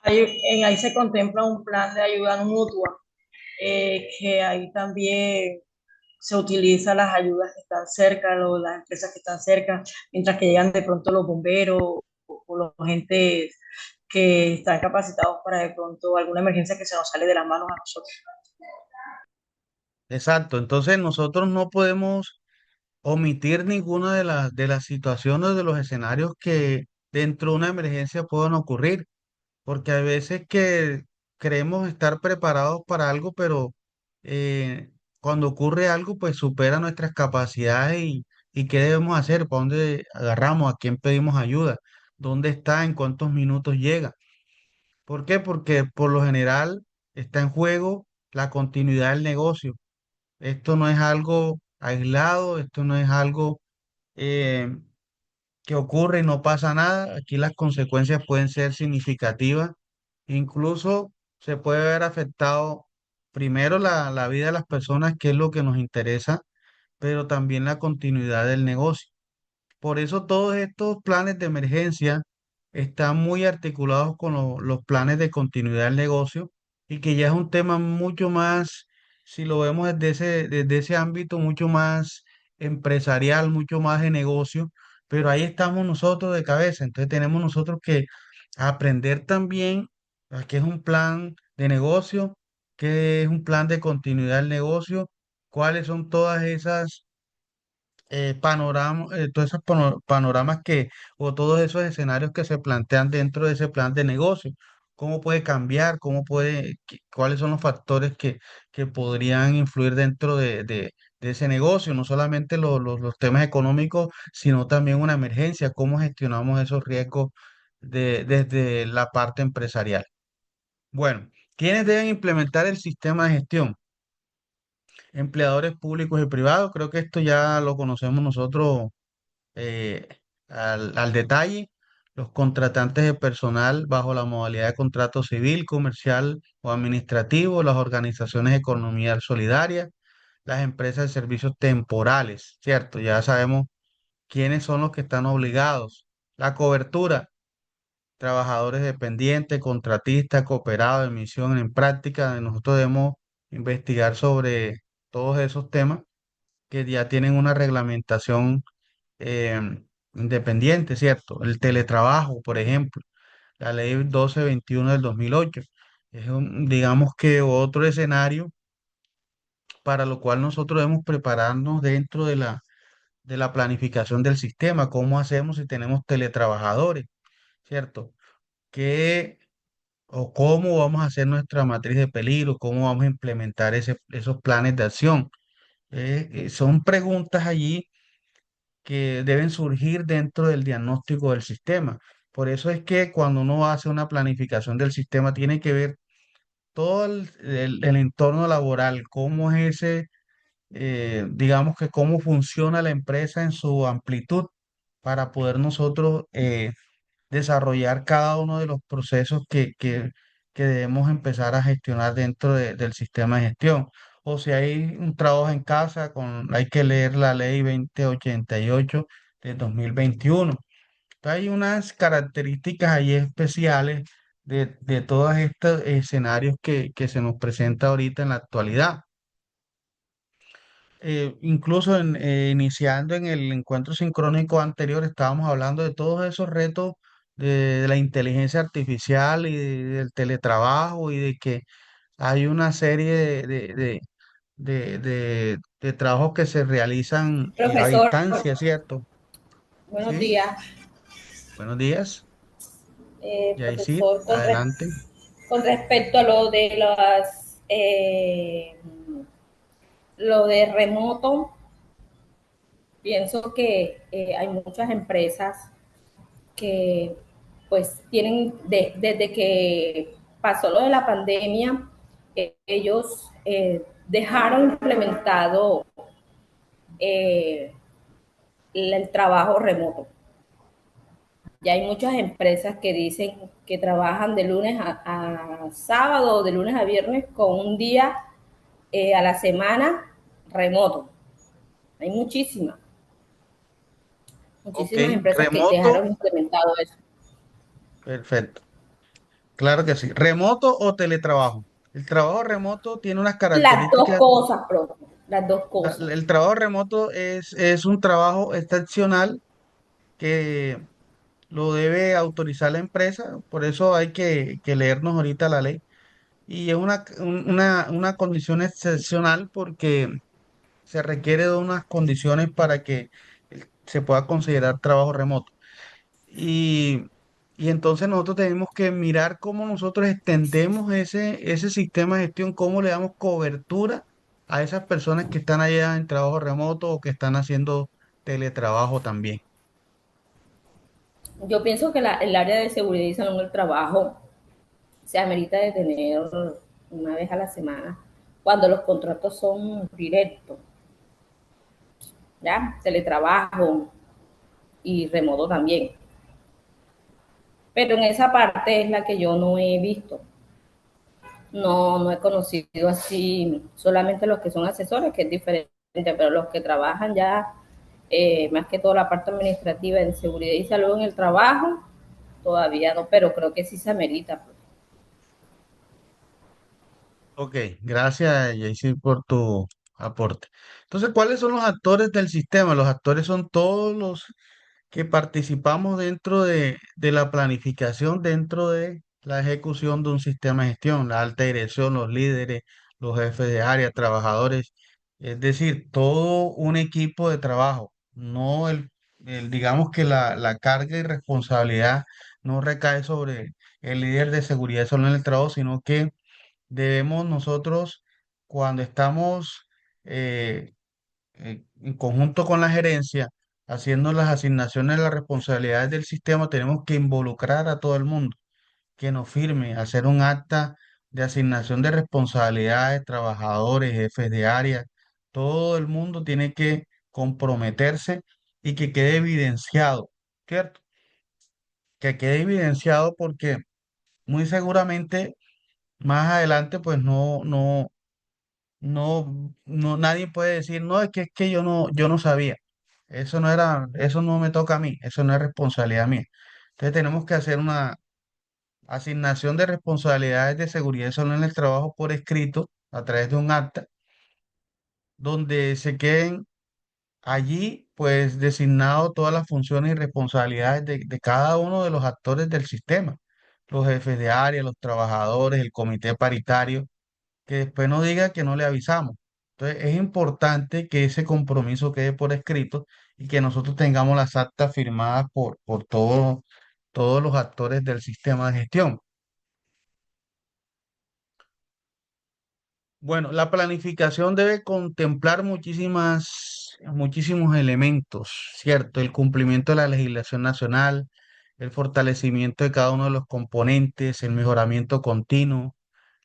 ahí se contempla un plan de ayuda mutua, que ahí también se utilizan las ayudas que están cerca, las empresas que están cerca, mientras que llegan de pronto los bomberos o los agentes que están capacitados para de pronto alguna emergencia que se nos sale de las manos a nosotros. Exacto. Entonces, nosotros no podemos omitir ninguna de las situaciones, de los escenarios que dentro de una emergencia puedan ocurrir, porque hay veces que creemos estar preparados para algo, pero eh, cuando ocurre algo, pues supera nuestras capacidades y qué debemos hacer, para dónde agarramos, a quién pedimos ayuda, dónde está, en cuántos minutos llega. ¿Por qué? Porque por lo general está en juego la continuidad del negocio. Esto no es algo aislado, esto no es algo eh, que ocurre y no pasa nada. Aquí las consecuencias pueden ser significativas. Incluso se puede ver afectado primero la vida de las personas, que es lo que nos interesa, pero también la continuidad del negocio. Por eso todos estos planes de emergencia están muy articulados con los planes de continuidad del negocio y que ya es un tema mucho más, si lo vemos desde ese ámbito, mucho más empresarial, mucho más de negocio, pero ahí estamos nosotros de cabeza. Entonces tenemos nosotros que aprender también a qué es un plan de negocio, qué es un plan de continuidad del negocio, cuáles son todas esas todos esos panoramas o todos esos escenarios que se plantean dentro de ese plan de negocio. ¿Cómo puede cambiar? ¿Cuáles son los factores que podrían influir dentro de ese negocio? No solamente los temas económicos, sino también una emergencia. ¿Cómo gestionamos esos riesgos desde la parte empresarial? Bueno, ¿quiénes deben implementar el sistema de gestión? Empleadores públicos y privados. Creo que esto ya lo conocemos nosotros eh, al detalle. Los contratantes de personal bajo la modalidad de contrato civil, comercial o administrativo, las organizaciones de economía solidaria, las empresas de servicios temporales, ¿cierto? Ya sabemos quiénes son los que están obligados. La cobertura, trabajadores dependientes, contratistas, cooperados, emisión en práctica. Nosotros debemos investigar todos esos temas que ya tienen una reglamentación eh, independiente, ¿cierto? El teletrabajo, por ejemplo, la ley 1221 del 2008 es digamos que otro escenario para lo cual nosotros debemos prepararnos dentro de la planificación del sistema, cómo hacemos si tenemos teletrabajadores, ¿cierto? ¿Qué o cómo vamos a hacer nuestra matriz de peligro? ¿Cómo vamos a implementar esos planes de acción? Son preguntas allí que deben surgir dentro del diagnóstico del sistema. Por eso es que cuando uno hace una planificación del sistema, tiene que ver todo el entorno laboral, cómo es ese, digamos que cómo funciona la empresa en su amplitud para poder nosotros desarrollar cada uno de los procesos que debemos empezar a gestionar dentro del sistema de gestión. O si hay un trabajo en casa, hay que leer la ley 2088 de 2021. Hay unas características ahí especiales de todos estos escenarios que se nos presenta ahorita en la actualidad. Incluso iniciando en el encuentro sincrónico anterior, estábamos hablando de todos esos retos de la inteligencia artificial y del teletrabajo y de que hay una serie de trabajos que se realizan a Profesor, distancia, ¿cierto? buenos Sí, días. buenos días, Yaisid, Profesor, adelante. con respecto a lo de remoto, pienso que hay muchas empresas que pues tienen, desde que pasó lo de la pandemia, ellos dejaron implementado eh, el trabajo remoto. Ya hay muchas empresas que dicen que trabajan de lunes a sábado o de lunes a viernes con un día a la semana remoto. Hay Ok, muchísimas empresas que remoto, dejaron implementado eso. perfecto. Claro que sí. ¿Remoto o teletrabajo? El trabajo remoto tiene unas Las dos características. cosas, profe, las dos cosas. El trabajo remoto es un trabajo excepcional que lo debe autorizar la empresa, por eso hay que leernos ahorita la ley. Y es una condición excepcional porque se requiere de unas condiciones para que se pueda considerar trabajo remoto. Y, y entonces nosotros tenemos que mirar cómo nosotros extendemos ese sistema de gestión, cómo le damos cobertura a esas personas que están allá en trabajo remoto o que están haciendo teletrabajo también. Yo pienso que el área de seguridad y salud del trabajo se amerita de tener una vez a la semana cuando los contratos son directos, ¿ya? Teletrabajo y remoto también. Pero en esa parte es la que yo no he visto. No, no he conocido así solamente los que son asesores, que es diferente, pero los que trabajan ya, más que toda la parte administrativa de seguridad y salud en el trabajo, todavía no, pero creo que sí se amerita. Ok, gracias, Jaycee, por tu aporte. Entonces, ¿cuáles son los actores del sistema? Los actores son todos los que participamos dentro de la planificación, dentro de la ejecución de un sistema de gestión, la alta dirección, los líderes, los jefes de área, trabajadores, es decir, todo un equipo de trabajo, no digamos que la carga y responsabilidad no recae sobre el líder de seguridad solo en el trabajo, sino que debemos nosotros, cuando estamos eh, en conjunto con la gerencia, haciendo las asignaciones de las responsabilidades del sistema, tenemos que involucrar a todo el mundo que nos firme, hacer un acta de asignación de responsabilidades, trabajadores, jefes de área, todo el mundo tiene que comprometerse y que quede evidenciado, ¿cierto? Que quede evidenciado porque muy seguramente más adelante pues no, nadie puede decir, no, es que yo no sabía. Eso no me toca a mí, eso no es responsabilidad mía. Entonces tenemos que hacer una asignación de responsabilidades de seguridad solo en el trabajo por escrito a través de un acta donde se queden allí, pues, designados todas las funciones y responsabilidades de cada uno de los actores del sistema, los jefes de área, los trabajadores, el comité paritario, que después no diga que no le avisamos. Entonces, es importante que ese compromiso quede por escrito y que nosotros tengamos las actas firmadas por todos los actores del sistema de gestión. Bueno, la planificación debe contemplar muchísimos elementos, ¿cierto? El cumplimiento de la legislación nacional, el fortalecimiento de cada uno de los componentes, el mejoramiento continuo,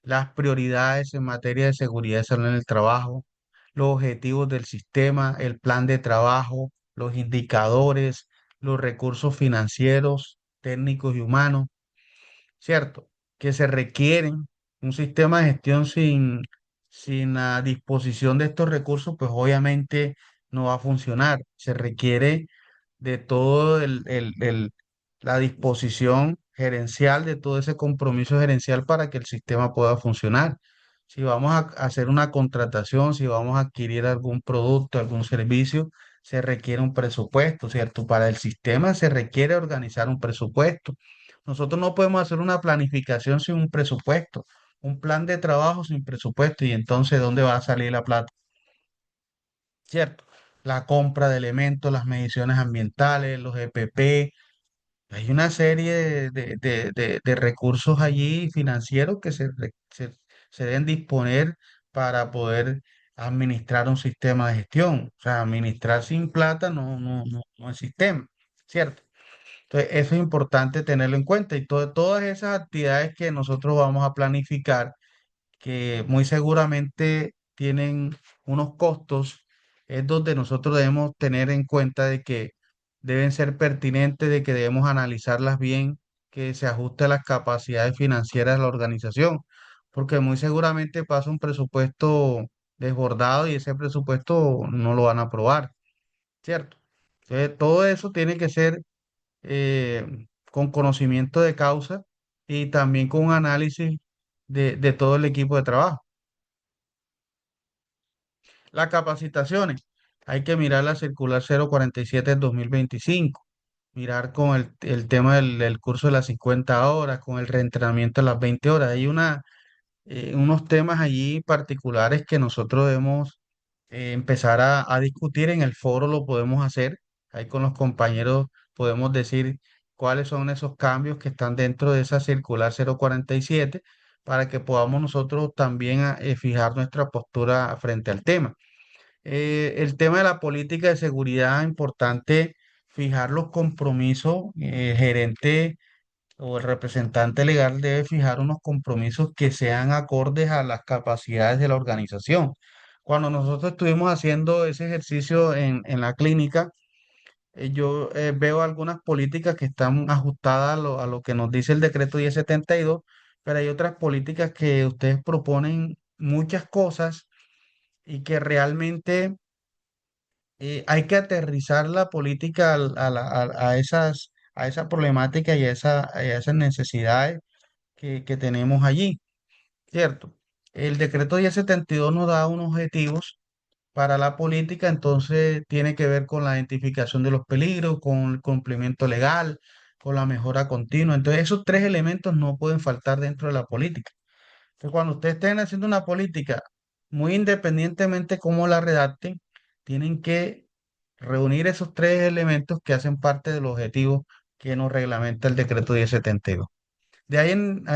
las prioridades en materia de seguridad y salud en el trabajo, los objetivos del sistema, el plan de trabajo, los indicadores, los recursos financieros, técnicos y humanos, ¿cierto? Que se requieren un sistema de gestión sin la disposición de estos recursos, pues obviamente no va a funcionar. Se requiere de todo la disposición gerencial, de todo ese compromiso gerencial para que el sistema pueda funcionar. Si vamos a hacer una contratación, si vamos a adquirir algún producto, algún servicio, se requiere un presupuesto, ¿cierto? Para el sistema se requiere organizar un presupuesto. Nosotros no podemos hacer una planificación sin un presupuesto, un plan de trabajo sin presupuesto, y entonces, ¿dónde va a salir la plata? ¿Cierto? La compra de elementos, las mediciones ambientales, los EPP. Hay una serie de recursos allí financieros que se deben disponer para poder administrar un sistema de gestión. O sea, administrar sin plata no es sistema, ¿cierto? Entonces, eso es importante tenerlo en cuenta, y todas esas actividades que nosotros vamos a planificar, que muy seguramente tienen unos costos, es donde nosotros debemos tener en cuenta de que deben ser pertinentes, de que debemos analizarlas bien, que se ajuste a las capacidades financieras de la organización, porque muy seguramente pasa un presupuesto desbordado y ese presupuesto no lo van a aprobar, ¿cierto? Entonces, todo eso tiene que ser con conocimiento de causa y también con un análisis de todo el equipo de trabajo. Las capacitaciones, hay que mirar la circular 047 del 2025, mirar con el tema del curso de las 50 horas, con el reentrenamiento de las 20 horas. Hay unos temas allí particulares que nosotros debemos empezar a discutir en el foro, lo podemos hacer. Ahí con los compañeros podemos decir cuáles son esos cambios que están dentro de esa circular 047 para que podamos nosotros también fijar nuestra postura frente al tema. El tema de la política de seguridad, importante fijar los compromisos. El gerente o el representante legal debe fijar unos compromisos que sean acordes a las capacidades de la organización. Cuando nosotros estuvimos haciendo ese ejercicio en la clínica, yo veo algunas políticas que están ajustadas a lo que nos dice el decreto 1072, pero hay otras políticas que ustedes proponen muchas cosas y que realmente hay que aterrizar la política a esa problemática y a esas necesidades que tenemos allí, ¿cierto? El decreto 1072 nos da unos objetivos para la política, entonces tiene que ver con la identificación de los peligros, con el cumplimiento legal, con la mejora continua. Entonces, esos tres elementos no pueden faltar dentro de la política. Entonces, cuando ustedes estén haciendo una política, muy independientemente cómo la redacten, tienen que reunir esos tres elementos que hacen parte del objetivo que nos reglamenta el decreto 1072. De ahí en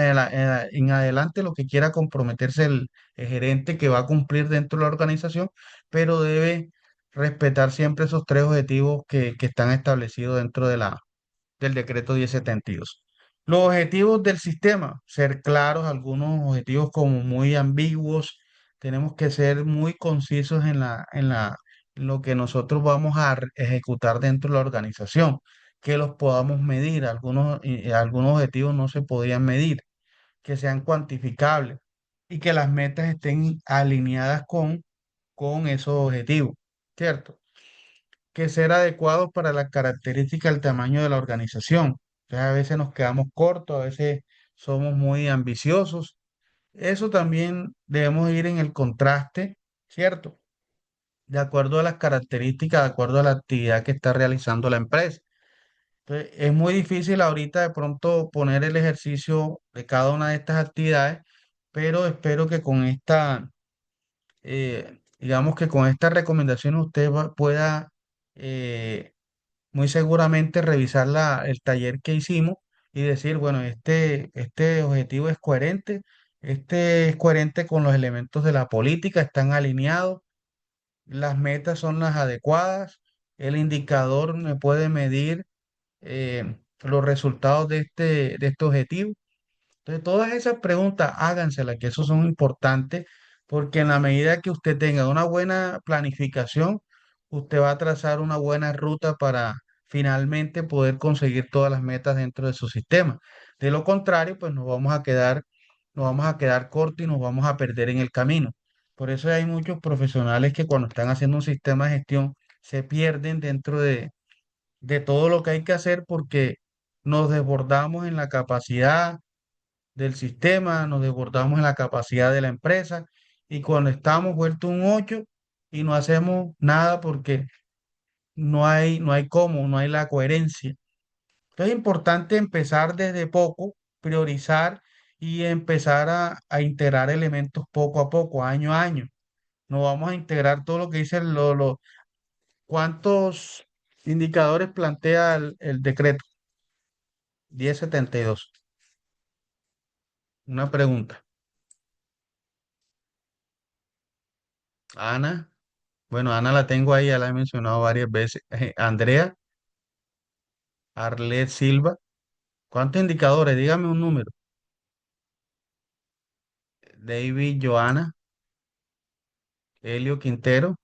adelante, lo que quiera comprometerse el gerente que va a cumplir dentro de la organización, pero debe respetar siempre esos tres objetivos que están establecidos dentro del decreto 1072. Los objetivos del sistema, ser claros, algunos objetivos como muy ambiguos. Tenemos que ser muy concisos en lo que nosotros vamos a ejecutar dentro de la organización, que los podamos medir. Algunos objetivos no se podían medir, que sean cuantificables y que las metas estén alineadas con esos objetivos, ¿cierto? Que ser adecuados para las características del tamaño de la organización. Entonces, a veces nos quedamos cortos, a veces somos muy ambiciosos. Eso también debemos ir en el contraste, ¿cierto? de acuerdo a las características, de acuerdo a la actividad que está realizando la empresa. Entonces, es muy difícil ahorita de pronto poner el ejercicio de cada una de estas actividades, pero espero que con digamos que con esta recomendación usted pueda muy seguramente revisar el taller que hicimos y decir, bueno, este objetivo este es coherente con los elementos de la política, están alineados, las metas son las adecuadas, el indicador me puede medir los resultados de este objetivo. Entonces, todas esas preguntas háganselas, que eso son importantes, porque en la medida que usted tenga una buena planificación, usted va a trazar una buena ruta para finalmente poder conseguir todas las metas dentro de su sistema. De lo contrario, pues nos vamos a quedar cortos y nos vamos a perder en el camino. Por eso hay muchos profesionales que cuando están haciendo un sistema de gestión se pierden dentro de todo lo que hay que hacer porque nos desbordamos en la capacidad del sistema, nos desbordamos en la capacidad de la empresa y cuando estamos vuelto un 8 y no hacemos nada porque no hay cómo, no hay la coherencia. Entonces es importante empezar desde poco, priorizar y empezar a integrar elementos poco a poco, año a año. No vamos a integrar todo lo que dice ¿cuántos indicadores plantea el decreto 1072? Una pregunta. Ana. Bueno, Ana la tengo ahí, ya la he mencionado varias veces. Andrea, Arlet Silva. ¿Cuántos indicadores? Dígame un número. David, Joana, Helio Quintero,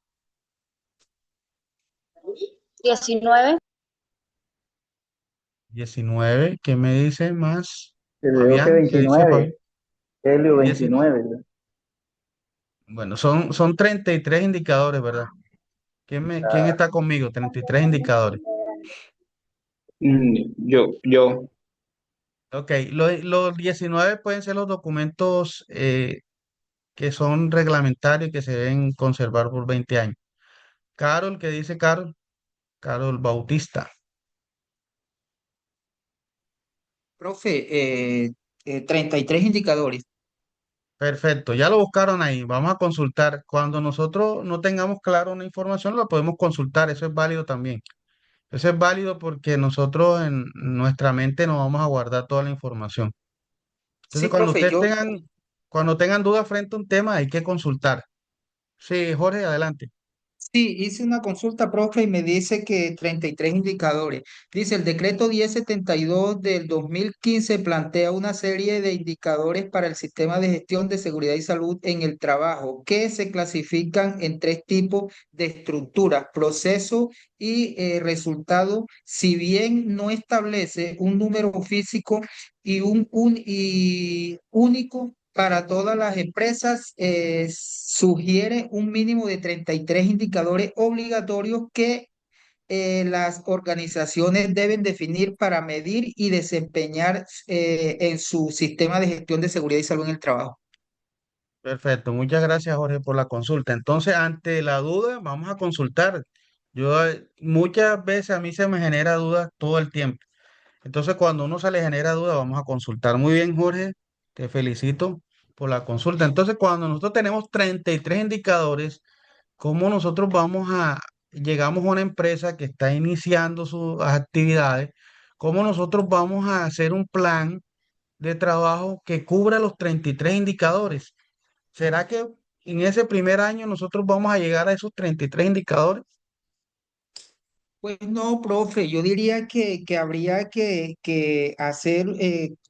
19. 19. ¿Qué me dice más? Te veo que Fabián, ¿qué dice 29, Fabián? Helio 19. 29. Bueno, son 33 indicadores, ¿verdad? ¿Quién Ah, está conmigo? 33 indicadores. yo. Ok, los 19 pueden ser los documentos que son reglamentarios y que se deben conservar por 20 años. Carol, ¿qué dice Carol? Carol Bautista. Profe, 33 indicadores. Perfecto, ya lo buscaron ahí. Vamos a consultar. Cuando nosotros no tengamos claro una información, lo podemos consultar. Eso es válido también. Eso es válido porque nosotros en nuestra mente no vamos a guardar toda la información. Sí, Entonces, cuando profe, ustedes cuando tengan dudas frente a un tema, hay que consultar. Sí, Jorge, adelante. sí, hice una consulta, profe, y me dice que 33 indicadores. Dice, el decreto 1072 del 2015 plantea una serie de indicadores para el sistema de gestión de seguridad y salud en el trabajo, que se clasifican en tres tipos de estructuras: proceso y resultado. Si bien no establece un número físico y y único para todas las empresas, sugiere un mínimo de 33 indicadores obligatorios que las organizaciones deben definir para medir y desempeñar en su sistema de gestión de seguridad y salud en el trabajo. Perfecto, muchas gracias, Jorge, por la consulta. Entonces, ante la duda, vamos a consultar. Muchas veces a mí se me genera dudas todo el tiempo. Entonces, cuando uno se le genera duda, vamos a consultar. Muy bien, Jorge, te felicito por la consulta. Entonces, cuando nosotros tenemos 33 indicadores, ¿cómo nosotros llegamos a una empresa que está iniciando sus actividades? ¿Cómo nosotros vamos a hacer un plan de trabajo que cubra los 33 indicadores? ¿Será que en ese primer año nosotros vamos a llegar a esos 33 indicadores? Pues no, profe, yo diría que habría que hacer,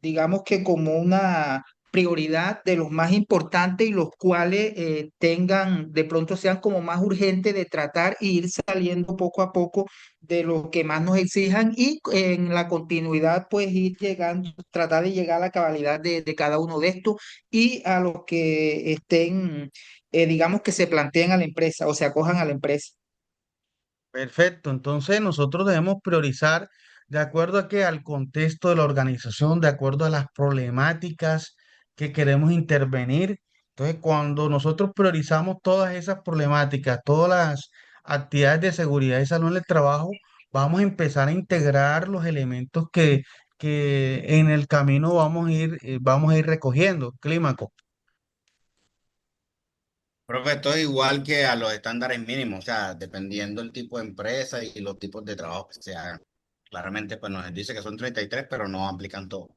digamos que como una prioridad de los más importantes y los cuales tengan, de pronto sean como más urgentes de tratar e ir saliendo poco a poco de lo que más nos exijan y en la continuidad pues ir llegando, tratar de llegar a la cabalidad de cada uno de estos y a los que estén, digamos que se planteen a la empresa o se acojan a la empresa. Perfecto, entonces nosotros debemos priorizar de acuerdo a que al contexto de la organización, de acuerdo a las problemáticas que queremos intervenir. Entonces, cuando nosotros priorizamos todas esas problemáticas, todas las actividades de seguridad y salud en el trabajo, vamos a empezar a integrar los elementos que en el camino vamos a ir recogiendo. Clímaco. Profe, esto es igual que a los estándares mínimos, o sea, dependiendo del tipo de empresa y los tipos de trabajo que se hagan. Claramente, pues nos dice que son 33, pero no aplican todo.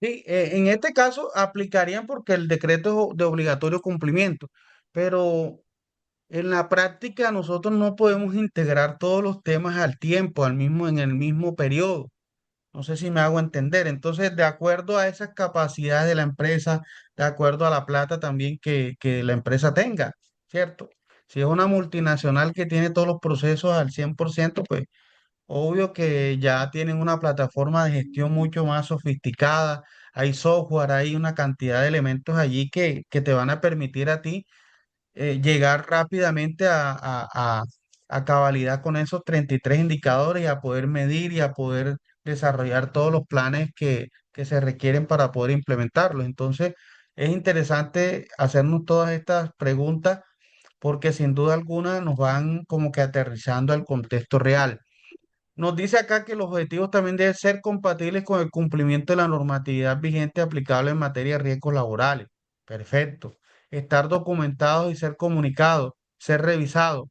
Sí, en este caso aplicarían porque el decreto es de obligatorio cumplimiento, pero en la práctica nosotros no podemos integrar todos los temas al tiempo, en el mismo periodo. No sé si me hago entender. Entonces, de acuerdo a esas capacidades de la empresa, de acuerdo a la plata también que la empresa tenga, ¿cierto? Si es una multinacional que tiene todos los procesos al 100%, pues obvio que ya tienen una plataforma de gestión mucho más sofisticada. Hay software, hay una cantidad de elementos allí que te van a permitir a ti llegar rápidamente a cabalidad con esos 33 indicadores y a poder medir y a poder desarrollar todos los planes que se requieren para poder implementarlos. Entonces, es interesante hacernos todas estas preguntas porque sin duda alguna nos van como que aterrizando al contexto real. Nos dice acá que los objetivos también deben ser compatibles con el cumplimiento de la normatividad vigente aplicable en materia de riesgos laborales. Perfecto. Estar documentados y ser comunicados, ser revisados.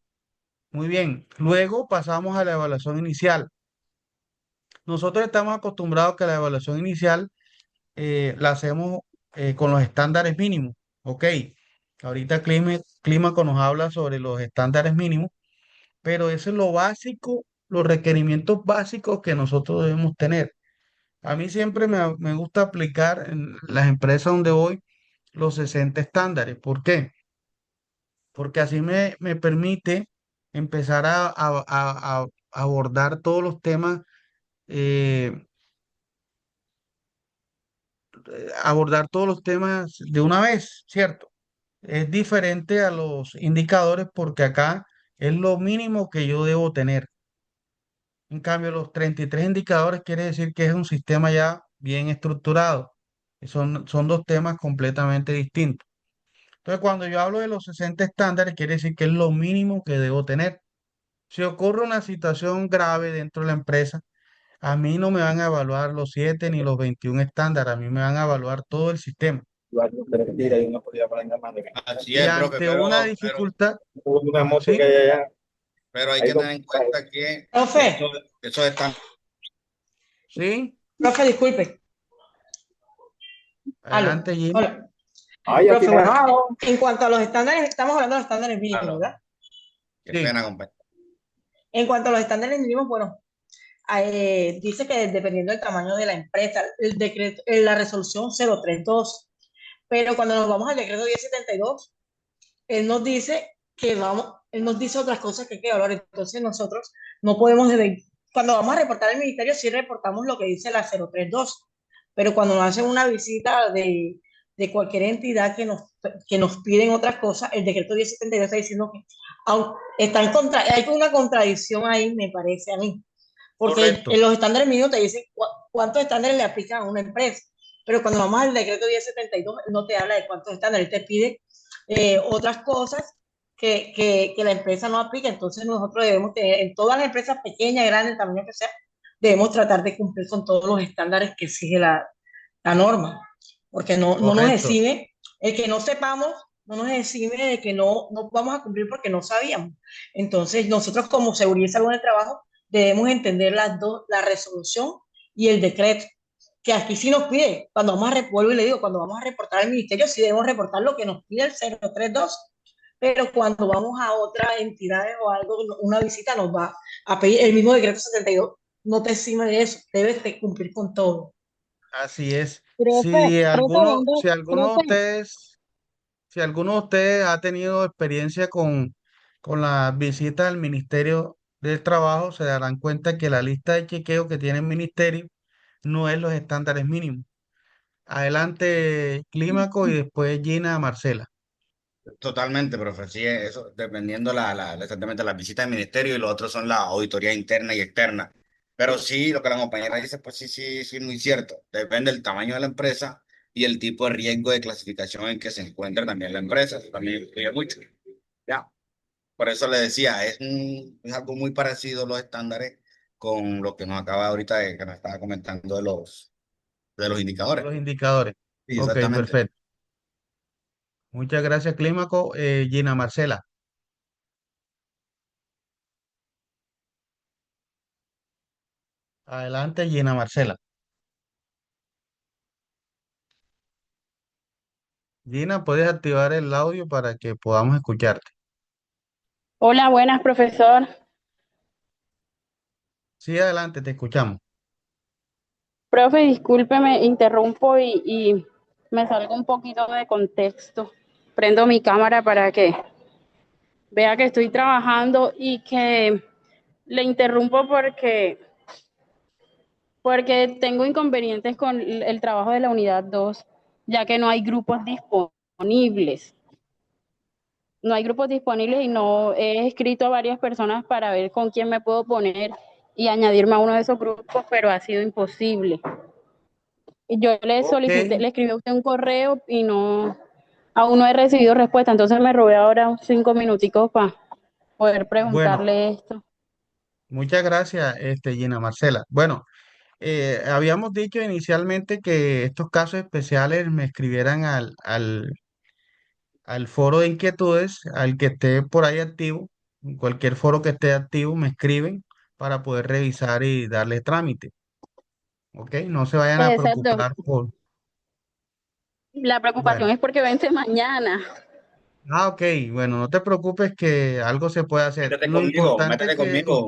Muy bien. Luego pasamos a la evaluación inicial. Nosotros estamos acostumbrados que la evaluación inicial la hacemos con los estándares mínimos. Ok. Ahorita Clímaco nos habla sobre los estándares mínimos, pero eso es lo básico, los requerimientos básicos que nosotros debemos tener. A mí siempre me gusta aplicar en las empresas donde voy los 60 estándares. ¿Por qué? Porque así me permite empezar a abordar todos los temas, eh, abordar todos los temas de una vez, ¿cierto? Es diferente a los indicadores porque acá es lo mínimo que yo debo tener. En cambio, los 33 indicadores quiere decir que es un sistema ya bien estructurado. Son dos temas completamente distintos. Entonces, cuando yo hablo de los 60 estándares, quiere decir que es lo mínimo que debo tener. Si ocurre una situación grave dentro de la empresa, a mí no me van a evaluar los 7 ni los 21 estándares, a mí me van a evaluar todo el sistema. Así Y es, profe, ante una dificultad, ¿sí? pero hay que tener en cuenta que Profe, eso están ¿Sí? profe, disculpe. Aló, Adelante, Gina. hola. Profe, bueno, en cuanto a los estándares, estamos hablando de los estándares mínimos, claro. ¿verdad? Qué Sí, pena, compañero. En cuanto a los estándares mínimos, bueno, dice que dependiendo del tamaño de la empresa, el decreto, la resolución 032, pero cuando nos vamos al decreto 1072, él nos dice que vamos, él nos dice otras cosas que hay que evaluar. Entonces nosotros no podemos, cuando vamos a reportar al ministerio, sí reportamos lo que dice la 032, pero cuando nos hacen una visita de cualquier entidad que nos piden otras cosas, el decreto 1072 está diciendo que está en contra, hay una contradicción ahí, me parece a mí, porque correcto. en los estándares mínimos te dicen cuántos estándares le aplican a una empresa, pero cuando vamos al decreto 1072 no te habla de cuántos estándares, te pide otras cosas que la empresa no aplica. Entonces nosotros debemos tener, en todas las empresas pequeñas, grandes, tamaño que sea, debemos tratar de cumplir con todos los estándares que exige la norma, porque no nos Correcto. exime, el que no sepamos, no nos exime de que no vamos a cumplir porque no sabíamos. Entonces nosotros como seguridad y salud en el trabajo debemos entender las dos, la resolución y el decreto, que aquí sí nos pide, cuando vamos a, vuelvo y le digo, cuando vamos a reportar al ministerio, sí debemos reportar lo que nos pide el 032, pero cuando vamos a otras entidades o algo, una visita nos va a pedir el mismo decreto 72, no te exime de eso, debes de cumplir con todo. Así es. Profe, profe, ¿dónde? Profe, Si alguno de ustedes ha tenido experiencia con las visitas al Ministerio del Trabajo, se darán cuenta que la lista de chequeo que tiene el ministerio no es los estándares mínimos. Adelante, Clímaco y después Gina Marcela. Totalmente, profe. Sí, eso, dependiendo exactamente las visitas del ministerio y los otros son la auditoría interna y externa. Pero sí, lo que la compañera dice, pues sí, sí, sí, muy cierto. Depende del tamaño de la empresa, y el tipo de riesgo de clasificación en que se encuentra también la empresa. Eso también influye mucho. Ya. Por eso le decía, es algo muy parecido los estándares con lo que nos acaba ahorita que nos estaba comentando de los de indicadores. los indicadores. Sí, Ok, exactamente. perfecto. Muchas gracias, Clímaco. Gina Marcela. Adelante, Gina Marcela. Gina, puedes activar el audio para que podamos escucharte. Hola, buenas, profesor. Sí, adelante, te escuchamos. Profe, discúlpeme, interrumpo y me salgo un poquito de contexto. Prendo mi cámara para que vea que estoy trabajando y que le interrumpo porque tengo inconvenientes con el trabajo de la unidad 2, ya que no hay grupos disponibles. No hay grupos disponibles y no he escrito a varias personas para ver con quién me puedo poner y añadirme a uno de esos grupos, pero ha sido imposible. Yo le Ok, solicité, le escribí a usted un correo y no, aún no he recibido respuesta, entonces me robé ahora unos 5 minuticos para poder bueno, preguntarle esto. muchas gracias, Gina Marcela. Bueno, habíamos dicho inicialmente que estos casos especiales me escribieran al foro de inquietudes, al que esté por ahí activo, en cualquier foro que esté activo, me escriben para poder revisar y darle trámite. ¿Ok? No se vayan a Exacto. preocupar por... La Bueno, preocupación es porque vence mañana. ok, bueno, no te preocupes que algo se puede hacer. Lo importante es Métete que conmigo,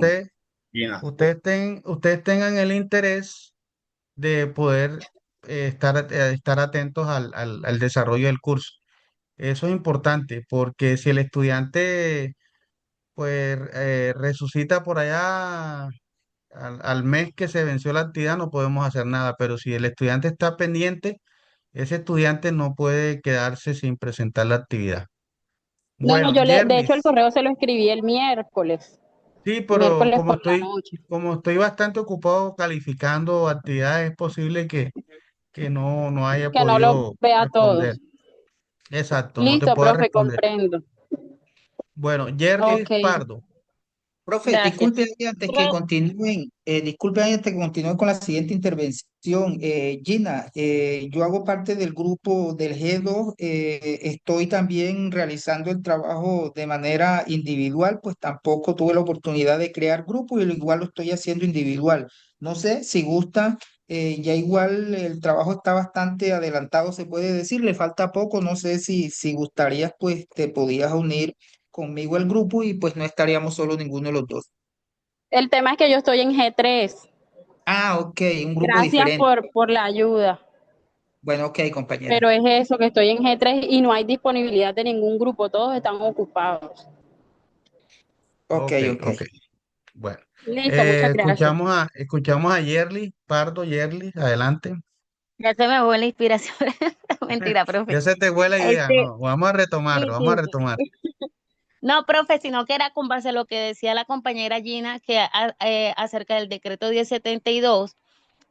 Gina. ustedes tengan el interés de poder estar atentos al desarrollo del curso. Eso es importante porque si el estudiante pues resucita por allá al mes que se venció la actividad, no podemos hacer nada, pero si el estudiante está pendiente, ese estudiante no puede quedarse sin presentar la actividad. No, no, Bueno, de hecho el Yerlis, correo se lo escribí sí, pero miércoles por la noche, como estoy bastante ocupado calificando actividades, es posible que no haya que no lo podido vea responder. todos. Exacto, no te Listo, puedo profe, responder. comprendo. Bueno, Yerlis Ok, Pardo. Profe, disculpe gracias. ahí antes que continúen, disculpe ahí antes que continúen con la siguiente intervención. Gina, yo hago parte del grupo del G2, estoy también realizando el trabajo de manera individual, pues tampoco tuve la oproximidad de crear grupo y lo igual lo estoy haciendo individual. No sé si gusta, ya igual el trabajo está bastante adelantado, se puede decir, le falta poco, no sé si gustarías, pues te podías unir conmigo al grupo y pues no estaríamos solo ninguno de los dos. El tema es que yo estoy en G3. Ah, ok, un grupo Gracias diferente. por la ayuda, Bueno, ok, compañera. pero es eso, que estoy en G3 y no hay disponibilidad de ningún grupo, todos están ocupados. Ok, Ok, ok. ok. Bueno, Listo, muchas gracias. escuchamos a Yerlis Pardo. Yerlis, adelante. Ya se me fue la inspiración. Mentira, profe. Ya se te fue la idea, Este, no, vamos a retomar, sí, vamos a sí, retomar. sí. No, profe, sino que era con base a lo que decía la compañera Gina, que acerca del decreto 1072,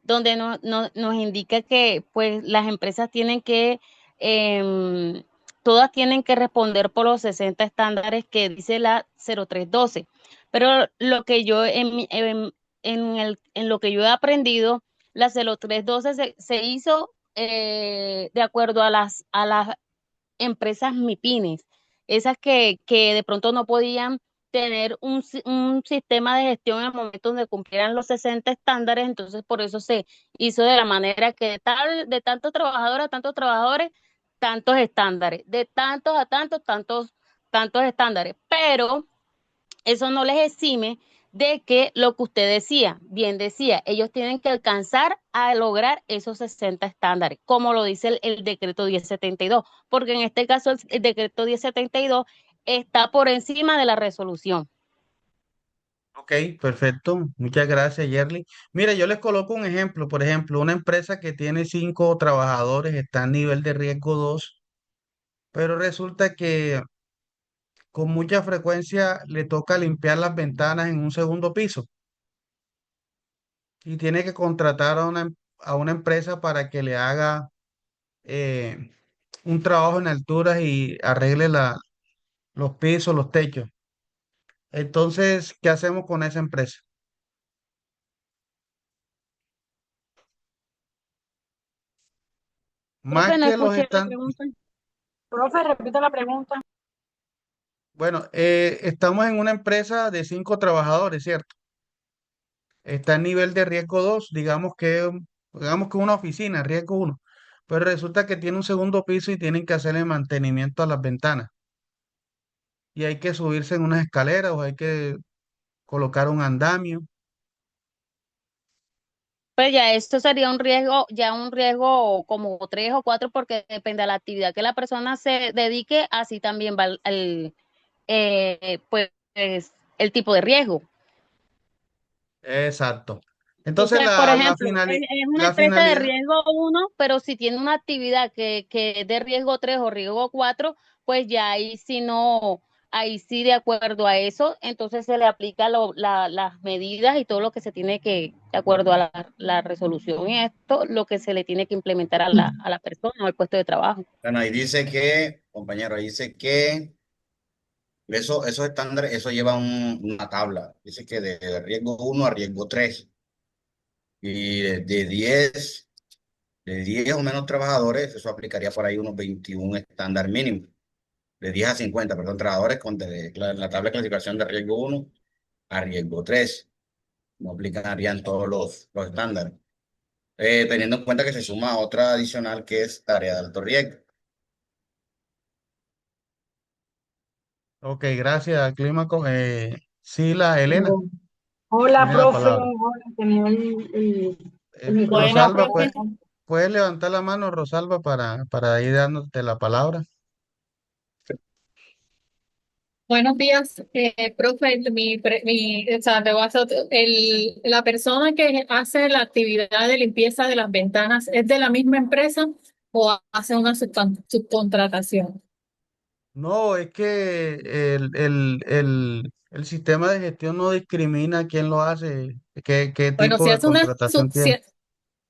donde nos indica que pues las empresas tienen que, em, todas tienen que responder por los 60 estándares que dice la 0312. Pero lo que yo en lo que yo he aprendido, la 0312 se hizo de acuerdo a las empresas MIPINES, esas que de pronto no podían tener un sistema de gestión en el momento donde cumplieran los 60 estándares, entonces por eso se hizo de la manera que de tantos trabajadores a tantos trabajadores, tantos estándares, de tantos a tantos estándares, pero eso no les exime de que lo que usted decía, bien decía, ellos tienen que alcanzar a lograr esos 60 estándares, como lo dice el decreto 1072, porque en este caso el decreto 1072 está por encima de la resolución. Ok, perfecto. Muchas gracias, Yerly. Mira, yo les coloco un ejemplo. Por ejemplo, una empresa que tiene 5 trabajadores está a nivel de riesgo 2, pero resulta que con mucha frecuencia le toca limpiar las ventanas en un segundo piso y tiene que contratar a una empresa para que le haga eh, un trabajo en alturas y arregle los pisos, los techos. Entonces, ¿qué hacemos con esa empresa? Más Profe, no que los escuché la están, pregunta. Profe, repita la pregunta. bueno, estamos en una empresa de 5 trabajadores, ¿cierto? Está en nivel de riesgo 2, digamos que una oficina, riesgo 1, pero resulta que tiene un segundo piso y tienen que hacerle mantenimiento a las ventanas. Y hay que subirse en unas escaleras o hay que colocar un andamio. Pues ya esto sería un riesgo, ya un riesgo como 3 o 4, porque depende de la actividad que la persona se dedique, así también va pues, el tipo de riesgo. Exacto. O Entonces, sea, por ejemplo, es una la empresa de finalidad, riesgo 1, pero si tiene una actividad que es de riesgo 3 o riesgo 4, pues ya ahí sí no, ahí sí de acuerdo a eso, entonces se le aplica las medidas y todo lo que se tiene que, de acuerdo a la resolución y esto, lo que se le tiene que implementar a la persona o al puesto de trabajo. Bueno, ahí dice que, compañero, ahí dice que esos estándares, eso lleva una tabla. Dice que de riesgo 1 a riesgo 3 y de 10 o menos trabajadores, eso aplicaría por ahí unos 21 estándar mínimo. De 10 a 50, perdón, trabajadores con la tabla de clasificación de riesgo 1 a riesgo 3. No aplicarían todos los estándares. Teniendo en cuenta que se suma otra adicional que es tarea de alto riesgo. ok, gracias, Clímaco. Sí, la Elena Bueno. Hola, tiene la profe. palabra. Hola, tenía el micrófono Bueno, Rosalba, profe. apagado. ¿puedes levantar la mano, Rosalba, para ir dándote la palabra? Buenos días, profe. O sea, te voy a hacer la persona que hace la actividad de limpieza de las ventanas, ¿es de la misma empresa o hace una subcontratación? No, es que el sistema de gestión no discrimina quién lo hace, qué Bueno, tipo de contratación tiene.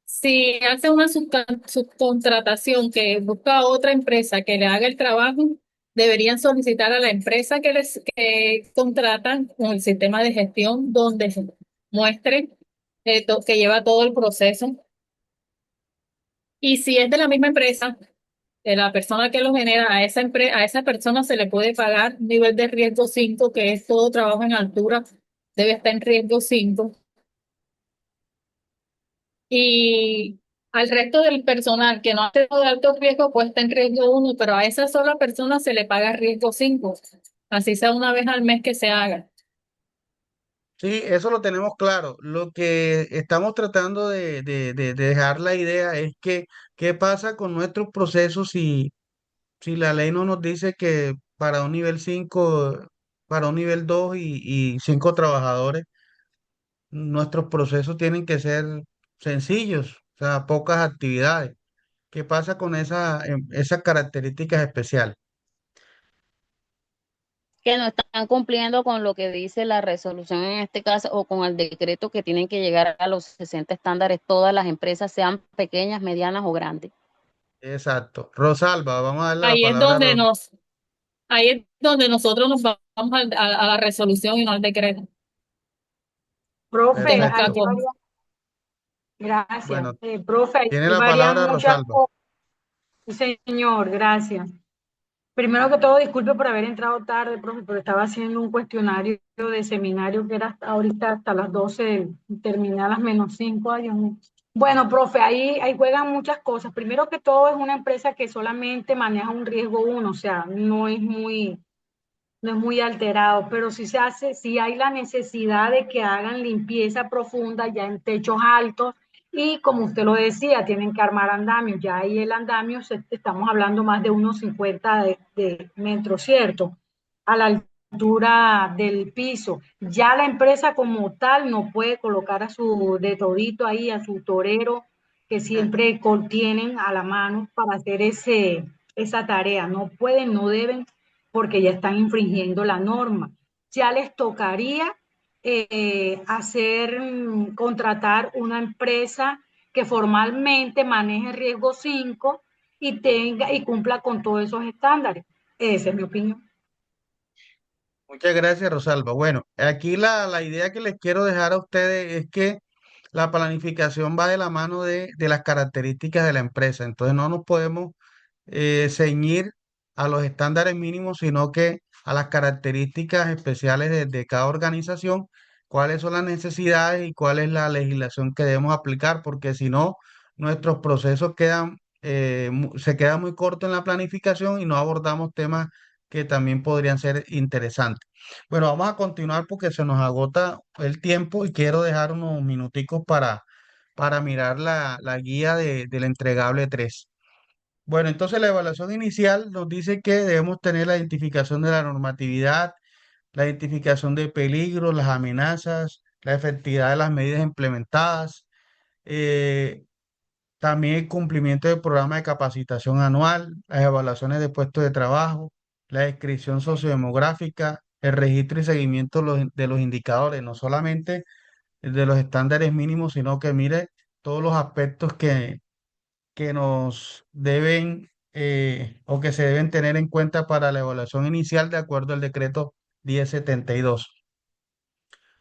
si hace una subcontratación que busca a otra empresa que le haga el trabajo, deberían solicitar a la empresa que contratan con el sistema de gestión donde se muestre que lleva todo el proceso. Y si es de la misma empresa, de la persona que lo genera, a esa persona se le puede pagar nivel de riesgo 5, que es todo trabajo en altura, debe estar en riesgo 5. Y al resto del personal que no ha tenido de alto riesgo, pues está en riesgo 1, pero a esa sola persona se le paga riesgo 5, así sea una vez al mes que se haga. Sí, eso lo tenemos claro. Lo que estamos tratando de dejar la idea es que, ¿qué pasa con nuestros procesos si la ley no nos dice que para un nivel 5, para un nivel 2 y 5 trabajadores, nuestros procesos tienen que ser sencillos, o sea, pocas actividades? ¿Qué pasa con esas características especiales? Que no están cumpliendo con lo que dice la resolución en este caso o con el decreto, que tienen que llegar a los 60 estándares todas las empresas, sean pequeñas, medianas o grandes. Exacto. Rosalba, vamos a darle la Ahí es palabra a donde nos, ahí es donde nosotros nos vamos a la resolución y no al decreto, que Profe, busca Perfecto. hay con. varias, gracias. Bueno, Profe, tiene hay la varias palabra muchas Rosalba. cosas. Sí, señor, gracias. Primero que todo, disculpe por haber entrado tarde, profe, pero estaba haciendo un cuestionario de seminario que era ahorita hasta las 12, terminé a las -5. Ay, Dios mío. Bueno, profe, ahí juegan muchas cosas. Primero que todo, es una empresa que solamente maneja un riesgo 1, o sea, no es muy alterado, pero sí se hace, sí hay la necesidad de que hagan limpieza profunda ya en techos altos y como usted lo decía, tienen que armar andamios, ya ahí el andamio, estamos hablando más de unos 50 de metros, ¿cierto? A la altura del piso. Ya la empresa como tal no puede colocar a su de todito ahí, a su torero, que siempre tienen a la mano para hacer esa tarea. No pueden, no deben, porque ya están infringiendo la norma. Ya les tocaría contratar una empresa que formalmente maneje riesgo 5 y tenga y cumpla con todos esos estándares. Esa es mi opinión. Muchas gracias, Rosalba. Bueno, aquí la idea que les quiero dejar a ustedes es que la planificación va de la mano de las características de la empresa. Entonces no nos podemos ceñir a los estándares mínimos, sino que a las características especiales de cada organización, cuáles son las necesidades y cuál es la legislación que debemos aplicar, porque si no, nuestros procesos quedan, se queda muy corto en la planificación y no abordamos temas que también podrían ser interesantes. Bueno, vamos a continuar porque se nos agota el tiempo y quiero dejar unos minuticos para mirar la guía del entregable 3. Bueno, entonces la evaluación inicial nos dice que debemos tener la identificación de la normatividad, la identificación de peligros, las amenazas, la efectividad de las medidas implementadas, eh, también el cumplimiento del programa de capacitación anual, las evaluaciones de puestos de trabajo, la descripción sociodemográfica, el registro y seguimiento de los indicadores, no solamente de los estándares mínimos, sino que mire todos los aspectos que nos deben o que se deben tener en cuenta para la evaluación inicial de acuerdo al decreto 1072.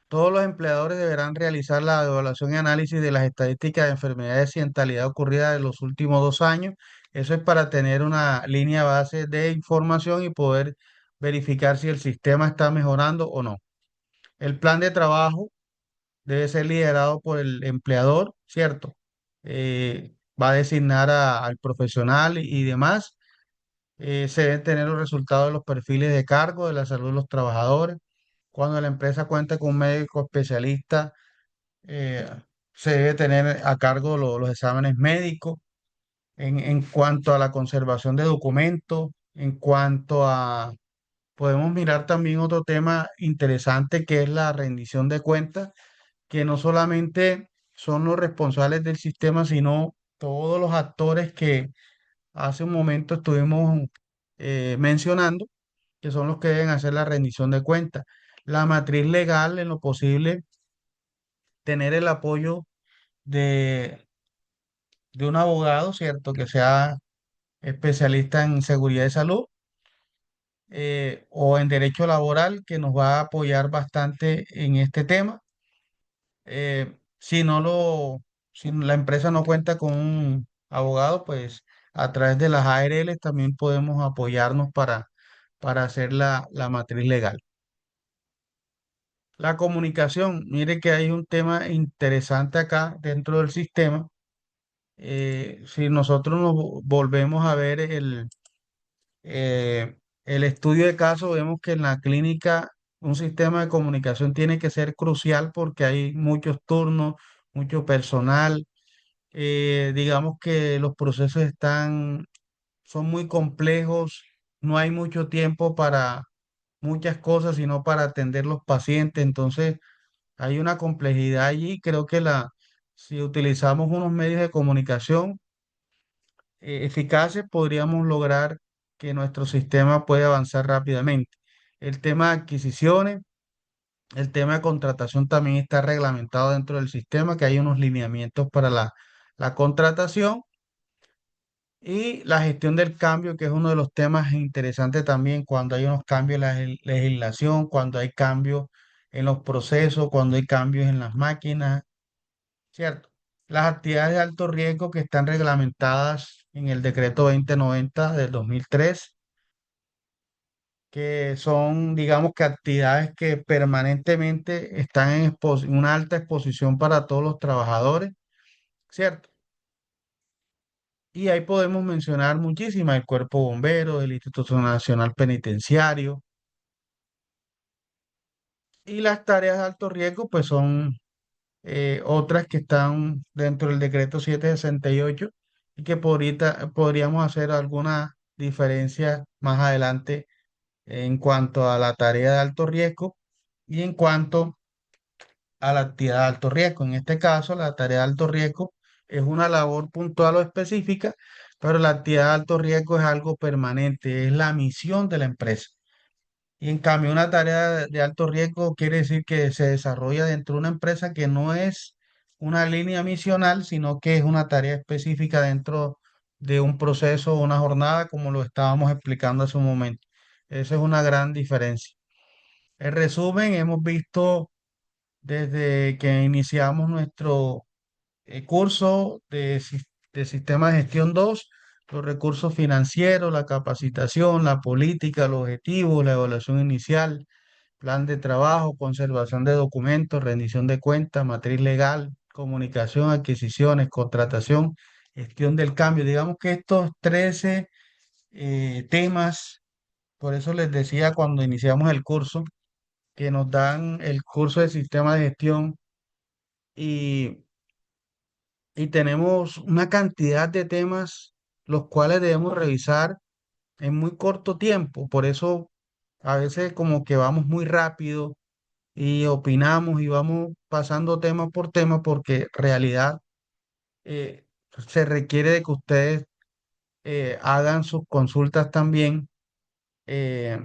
Todos los empleadores deberán realizar la evaluación y análisis de las estadísticas de enfermedad y accidentalidad ocurrida en los últimos 2 años. Eso es para tener una línea base de información y poder verificar si el sistema está mejorando o no. El plan de trabajo debe ser liderado por el empleador, ¿cierto? Va a designar al profesional y demás. Se deben tener los resultados de los perfiles de cargo de la salud de los trabajadores. Cuando la empresa cuenta con un médico especialista, eh, se debe tener a cargo los exámenes médicos. En cuanto a la conservación de documentos, en cuanto a, podemos mirar también otro tema interesante que es la rendición de cuentas, que no solamente son los responsables del sistema, sino todos los actores que hace un momento estuvimos mencionando, que son los que deben hacer la rendición de cuentas. La matriz legal, en lo posible, tener el apoyo de, de un abogado, ¿cierto? Que sea especialista en seguridad y salud o en derecho laboral, que nos va a apoyar bastante en este tema. Si no si la empresa no cuenta con un abogado, pues a través de las ARL también podemos apoyarnos para hacer la matriz legal. La comunicación, mire que hay un tema interesante acá dentro del sistema. Si nosotros nos volvemos a ver el estudio de caso, vemos que en la clínica un sistema de comunicación tiene que ser crucial porque hay muchos turnos, mucho personal. Digamos que los procesos son muy complejos, no hay mucho tiempo para muchas cosas, sino para atender los pacientes. Entonces, hay una complejidad allí. Creo que si utilizamos unos medios de comunicación eficaces, podríamos lograr que nuestro sistema pueda avanzar rápidamente. El tema de adquisiciones, el tema de contratación también está reglamentado dentro del sistema, que hay unos lineamientos para la contratación y la gestión del cambio, que es uno de los temas interesantes también cuando hay unos cambios en la legislación, cuando hay cambios en los procesos, cuando hay cambios en las máquinas, ¿cierto? Las actividades de alto riesgo que están reglamentadas en el decreto 2090 del 2003, que son, digamos que actividades que permanentemente están en una alta exposición para todos los trabajadores, ¿cierto? Y ahí podemos mencionar muchísimas, el Cuerpo Bombero, el Instituto Nacional Penitenciario, y las tareas de alto riesgo, pues son otras que están dentro del decreto 768 y que podríamos hacer alguna diferencia más adelante en cuanto a la tarea de alto riesgo y en cuanto a la actividad de alto riesgo. En este caso, la tarea de alto riesgo es una labor puntual o específica, pero la actividad de alto riesgo es algo permanente, es la misión de la empresa. Y en cambio, una tarea de alto riesgo quiere decir que se desarrolla dentro de una empresa que no es una línea misional, sino que es una tarea específica dentro de un proceso o una jornada, como lo estábamos explicando hace un momento. Esa es una gran diferencia. En resumen, hemos visto desde que iniciamos nuestro curso de Sistema de Gestión 2 los recursos financieros, la capacitación, la política, los objetivos, la evaluación inicial, plan de trabajo, conservación de documentos, rendición de cuentas, matriz legal, comunicación, adquisiciones, contratación, gestión del cambio. Digamos que estos 13 temas, por eso les decía cuando iniciamos el curso, que nos dan el curso de sistema de gestión y, y tenemos una cantidad de temas los cuales debemos revisar en muy corto tiempo. Por eso a veces como que vamos muy rápido y opinamos y vamos pasando tema por tema porque en realidad eh, se requiere de que ustedes hagan sus consultas también eh,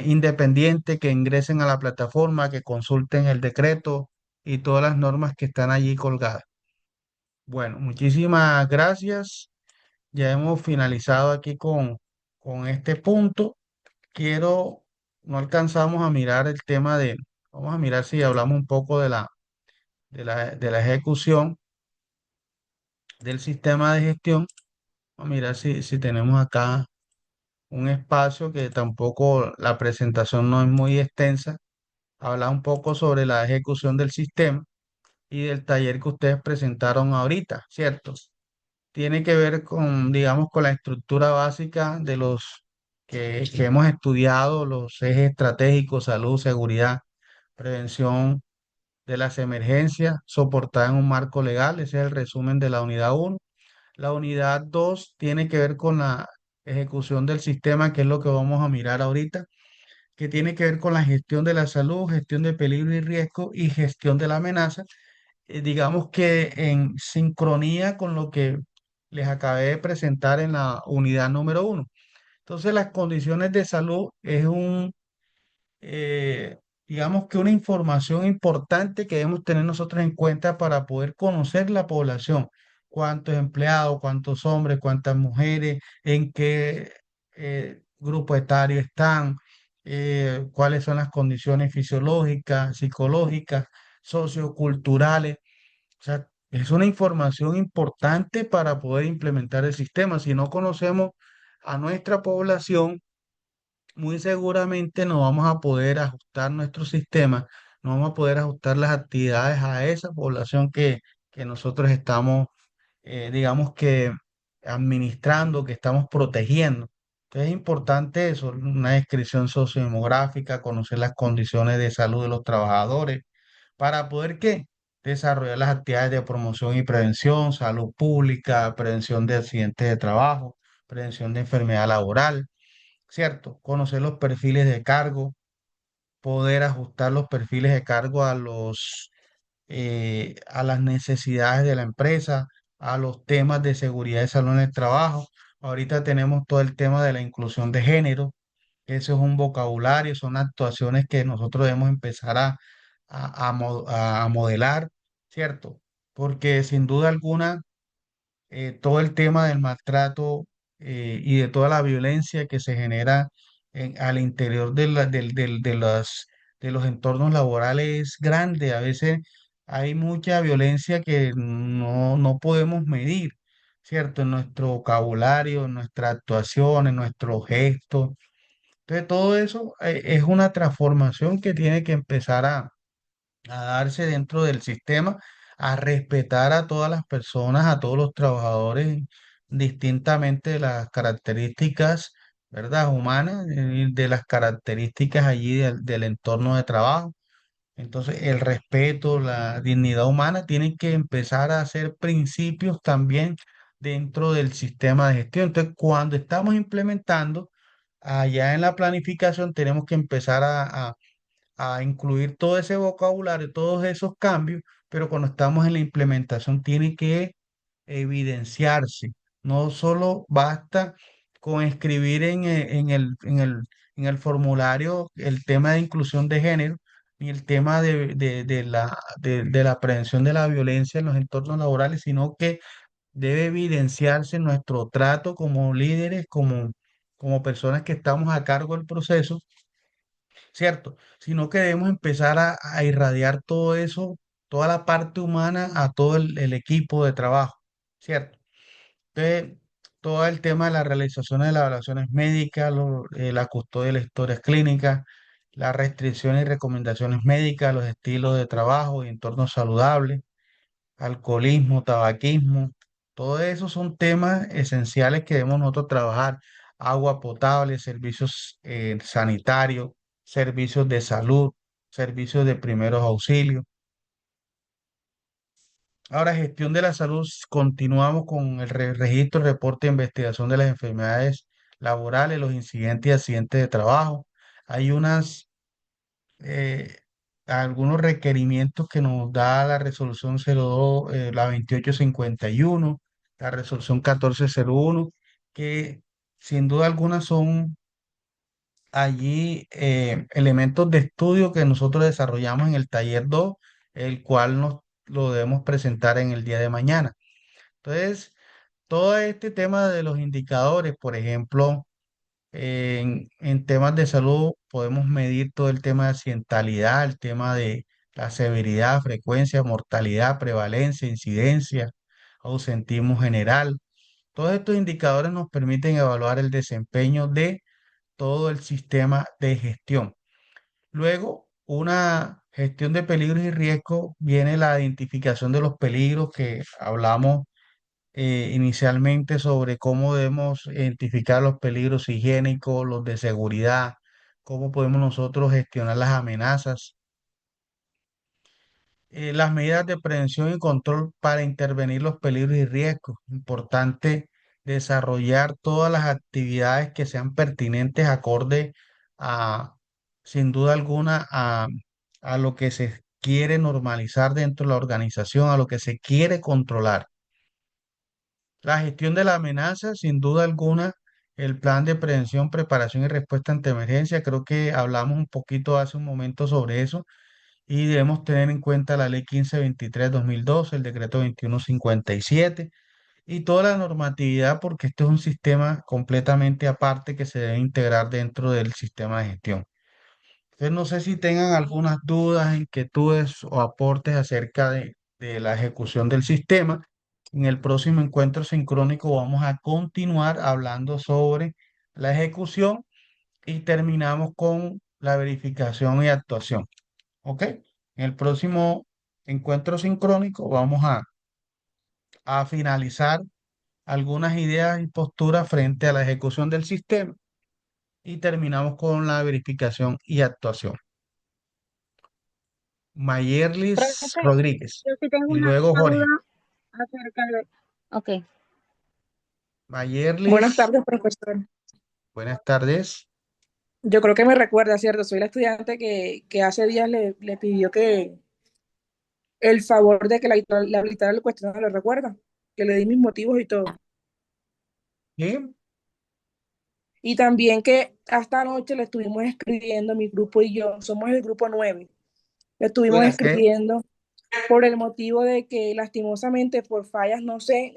independiente, que ingresen a la plataforma, que consulten el decreto y todas las normas que están allí colgadas. Bueno, muchísimas gracias. Ya hemos finalizado aquí con este punto. Quiero, no alcanzamos a mirar el tema vamos a mirar si hablamos un poco de la ejecución del sistema de gestión. Vamos a mirar si tenemos acá un espacio que tampoco la presentación no es muy extensa. Habla un poco sobre la ejecución del sistema y del taller que ustedes presentaron ahorita, ¿cierto? Tiene que ver con, digamos, con la estructura básica de los que hemos estudiado, los ejes estratégicos, salud, seguridad, prevención de las emergencias, soportada en un marco legal. Ese es el resumen de la unidad 1. La unidad 2 tiene que ver con la ejecución del sistema, que es lo que vamos a mirar ahorita, que tiene que ver con la gestión de la salud, gestión de peligro y riesgo y gestión de la amenaza, digamos que en sincronía con lo que les acabé de presentar en la unidad número 1. Entonces, las condiciones de salud es eh, digamos que una información importante que debemos tener nosotros en cuenta para poder conocer la población, cuántos empleados, cuántos hombres, cuántas mujeres, en qué grupo etario están, cuáles son las condiciones fisiológicas, psicológicas, socioculturales. O sea, es una información importante para poder implementar el sistema. Si no conocemos a nuestra población, muy seguramente no vamos a poder ajustar nuestro sistema, no vamos a poder ajustar las actividades a esa población que nosotros estamos, digamos que administrando, que estamos protegiendo. Entonces es importante eso, una descripción sociodemográfica, conocer las condiciones de salud de los trabajadores, para poder ¿qué? Desarrollar las actividades de promoción y prevención, salud pública, prevención de accidentes de trabajo, prevención de enfermedad laboral, ¿cierto? Conocer los perfiles de cargo, poder ajustar los perfiles de cargo a las necesidades de la empresa, a los temas de seguridad y salud en el trabajo. Ahorita tenemos todo el tema de la inclusión de género. Eso es un vocabulario, son actuaciones que nosotros debemos empezar a modelar, ¿cierto? Porque sin duda alguna todo el tema del maltrato y de toda la violencia que se genera al interior de los entornos laborales es grande. A veces hay mucha violencia que no podemos medir, ¿cierto? En nuestro vocabulario, en nuestra actuación, en nuestros gestos. Entonces, todo eso es una transformación que tiene que empezar a darse dentro del sistema, a respetar a todas las personas, a todos los trabajadores, distintamente de las características, ¿verdad? Humanas, de las características allí del entorno de trabajo. Entonces, el respeto, la dignidad humana tienen que empezar a ser principios también dentro del sistema de gestión. Entonces, cuando estamos implementando, allá en la planificación, tenemos que empezar a incluir todo ese vocabulario, todos esos cambios, pero cuando estamos en la implementación tiene que evidenciarse. No solo basta con escribir en el formulario el tema de inclusión de género, ni el tema de la prevención de la violencia en los entornos laborales, sino que debe evidenciarse nuestro trato como líderes, como personas que estamos a cargo del proceso, ¿cierto? Sino que debemos empezar a irradiar todo eso, toda la parte humana a todo el equipo de trabajo, ¿cierto? Entonces, todo el tema de la realización de las evaluaciones médicas, la custodia de las historias clínicas, las restricciones y recomendaciones médicas, los estilos de trabajo y entornos saludables, alcoholismo, tabaquismo, todo eso son temas esenciales que debemos nosotros trabajar. Agua potable, servicios sanitarios, servicios de salud, servicios de primeros auxilios. Ahora, gestión de la salud, continuamos con el registro, reporte de investigación de las enfermedades laborales, los incidentes y accidentes de trabajo. Hay eh, algunos requerimientos que nos da la resolución 02, la 2851, la resolución 1401, que sin duda alguna son allí elementos de estudio que nosotros desarrollamos en el taller 2, el cual nos lo debemos presentar en el día de mañana. Entonces, todo este tema de los indicadores, por ejemplo, en temas de salud podemos medir todo el tema de accidentalidad, el tema de la severidad, frecuencia, mortalidad, prevalencia, incidencia, ausentismo general. Todos estos indicadores nos permiten evaluar el desempeño de todo el sistema de gestión. Luego, una gestión de peligros y riesgos, viene la identificación de los peligros que hablamos inicialmente sobre cómo debemos identificar los peligros higiénicos, los de seguridad, cómo podemos nosotros gestionar las amenazas, las medidas de prevención y control para intervenir los peligros y riesgos. Importante desarrollar todas las actividades que sean pertinentes, acorde a, sin duda alguna, a lo que se quiere normalizar dentro de la organización, a lo que se quiere controlar. La gestión de la amenaza, sin duda alguna, el plan de prevención, preparación y respuesta ante emergencia, creo que hablamos un poquito hace un momento sobre eso y debemos tener en cuenta la ley 1523/2012, el decreto 2157 y toda la normatividad, porque este es un sistema completamente aparte que se debe integrar dentro del sistema de gestión. Entonces, no sé si tengan algunas dudas, inquietudes o aportes acerca de la ejecución del sistema. En el próximo encuentro sincrónico vamos a continuar hablando sobre la ejecución y terminamos con la verificación y actuación. ¿Ok? En el próximo encuentro sincrónico vamos a finalizar algunas ideas y posturas frente a la ejecución del sistema y terminamos con la verificación y actuación. Mayerlis Profe, Rodríguez yo sí tengo y una luego duda Jorge. acerca de... Ok. Buenas Mayerlis, tardes, profesor. buenas tardes. Yo creo que me recuerda, ¿cierto? Soy la estudiante que hace días le pidió que el favor de que le habilitara el cuestionario, ¿lo recuerda? Que le di mis motivos y todo. ¿Sí? Y también que hasta anoche le estuvimos escribiendo, mi grupo y yo, somos el grupo 9, le estuvimos ¿Para qué? escribiendo por el motivo de que lastimosamente por fallas, no sé,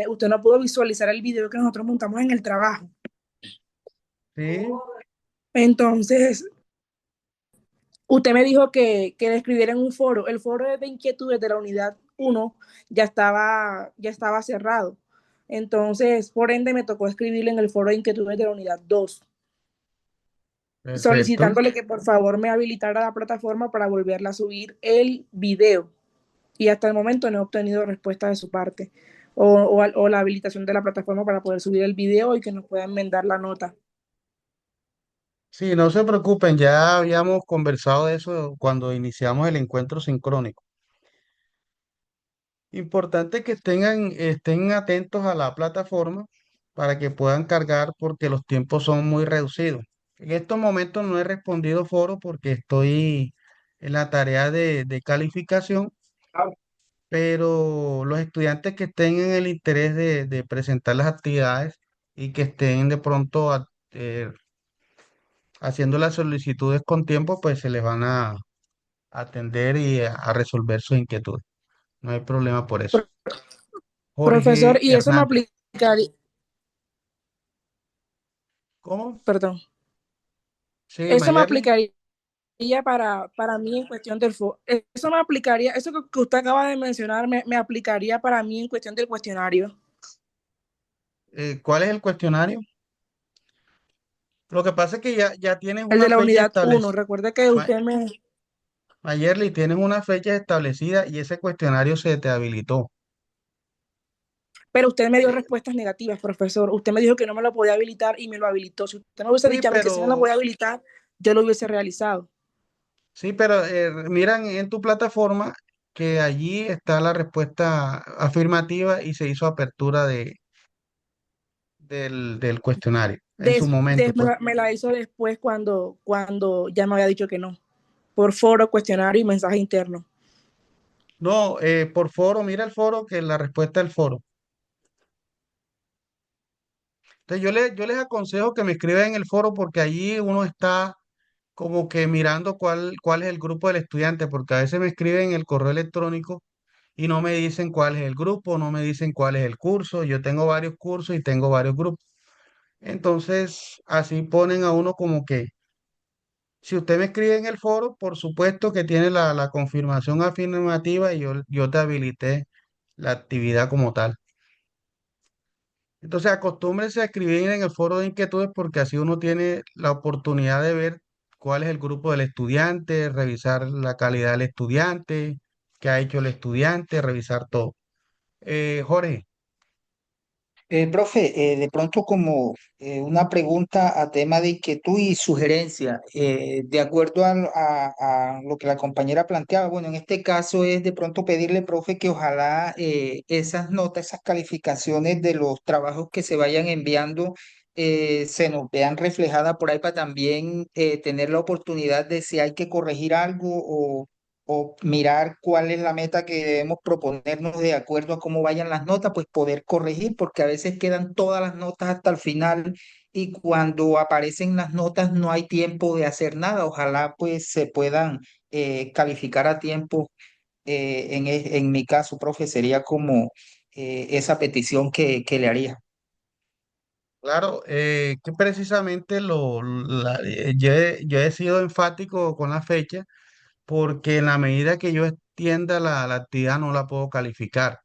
usted no pudo visualizar el video que nosotros montamos en el trabajo. Sí. Entonces, usted me dijo que le escribiera en un foro. El foro de inquietudes de la unidad 1 ya estaba cerrado. Entonces, por ende, me tocó escribirle en el foro de inquietudes de la unidad 2, Perfecto. solicitándole que por favor me habilitara la plataforma para volverla a subir el video. Y hasta el momento no he obtenido respuesta de su parte o la habilitación de la plataforma para poder subir el video y que nos puedan enmendar la nota. Sí, no se preocupen, ya habíamos conversado de eso cuando iniciamos el encuentro sincrónico. Importante que estén atentos a la plataforma para que puedan cargar porque los tiempos son muy reducidos. En estos momentos no he respondido foro porque estoy en la tarea de calificación, pero los estudiantes que estén en el interés de presentar las actividades y que estén de pronto haciendo las solicitudes con tiempo, pues se les van a atender y a resolver sus inquietudes. No hay problema por eso. Profesor, Jorge y eso me Hernández. aplicaría, ¿Cómo? perdón, Sí, eso me Mayerly. aplicaría para mí en cuestión del foro. Eso me aplicaría, eso que usted acaba de mencionar, me aplicaría para mí en cuestión del cuestionario. ¿Cuál es el cuestionario? Lo que pasa es que ya tienes El de una la fecha unidad uno. establecida. Recuerde que usted me... Mayerly, tienes una fecha establecida y ese cuestionario se te habilitó. Pero usted me dio Eh, respuestas negativas, profesor. Usted me dijo que no me lo podía habilitar y me lo habilitó. Si usted me hubiese sí, dicho a mí que sí me lo pero, podía habilitar, yo lo hubiese realizado. miran en tu plataforma que allí está la respuesta afirmativa y se hizo apertura del cuestionario en su momento, pues. Me la hizo después cuando ya me había dicho que no, por foro, cuestionario y mensaje interno. No, por foro, mira el foro, que la respuesta del foro. Entonces yo les aconsejo que me escriban en el foro porque allí uno está como que mirando cuál es el grupo del estudiante, porque a veces me escriben en el correo electrónico y no me dicen cuál es el grupo, no me dicen cuál es el curso. Yo tengo varios cursos y tengo varios grupos. Entonces, así ponen a uno como que, si usted me escribe en el foro, por supuesto que tiene la confirmación afirmativa y yo te habilité la actividad como tal. Entonces, acostúmbrese a escribir en el foro de inquietudes porque así uno tiene la oportunidad de ver cuál es el grupo del estudiante, revisar la calidad del estudiante, qué ha hecho el estudiante, revisar todo. Jorge, Profe, de pronto como una pregunta a tema de inquietud y sugerencia, de acuerdo a lo que la compañera planteaba, bueno, en este caso es de pronto pedirle, profe, que ojalá esas notas, esas calificaciones de los trabajos que se vayan enviando se nos vean reflejadas por ahí para también tener la oportunidad de si hay que corregir algo o mirar cuál es la meta que debemos proponernos de acuerdo a cómo vayan las notas, pues poder corregir, porque a veces quedan todas las notas hasta el final y cuando aparecen las notas no hay tiempo de hacer nada. Ojalá pues se puedan calificar a tiempo. En mi caso, profe, sería como esa petición que le haría. claro, que precisamente yo he sido enfático con la fecha porque en la medida que yo extienda la actividad no la puedo calificar.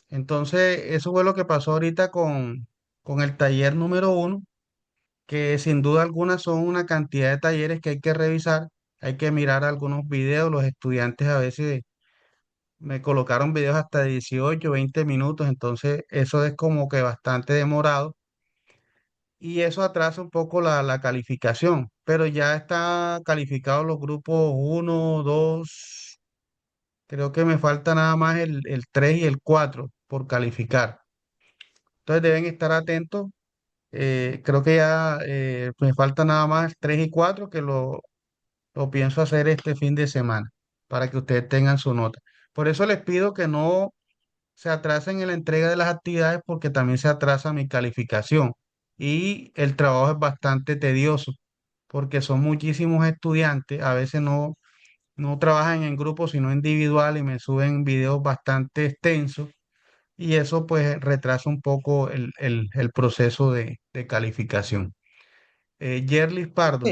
Entonces, eso fue lo que pasó ahorita con el taller número 1, que sin duda alguna son una cantidad de talleres que hay que revisar, hay que mirar algunos videos, los estudiantes a veces me colocaron videos hasta de 18, 20 minutos, entonces eso es como que bastante demorado y eso atrasa un poco la calificación, pero ya está calificados los grupos uno, 2, creo que me falta nada más el 3 y el 4 por calificar. Entonces deben estar atentos. Creo que ya me falta nada más 3 y 4 que lo pienso hacer este fin de semana para que ustedes tengan su nota. Por eso les pido que no se atrasen en la entrega de las actividades porque también se atrasa mi calificación y el trabajo es bastante tedioso porque son muchísimos estudiantes, a veces no trabajan en grupo sino individual y me suben videos bastante extensos y eso pues retrasa un poco el proceso de calificación. Yerlis Pardo.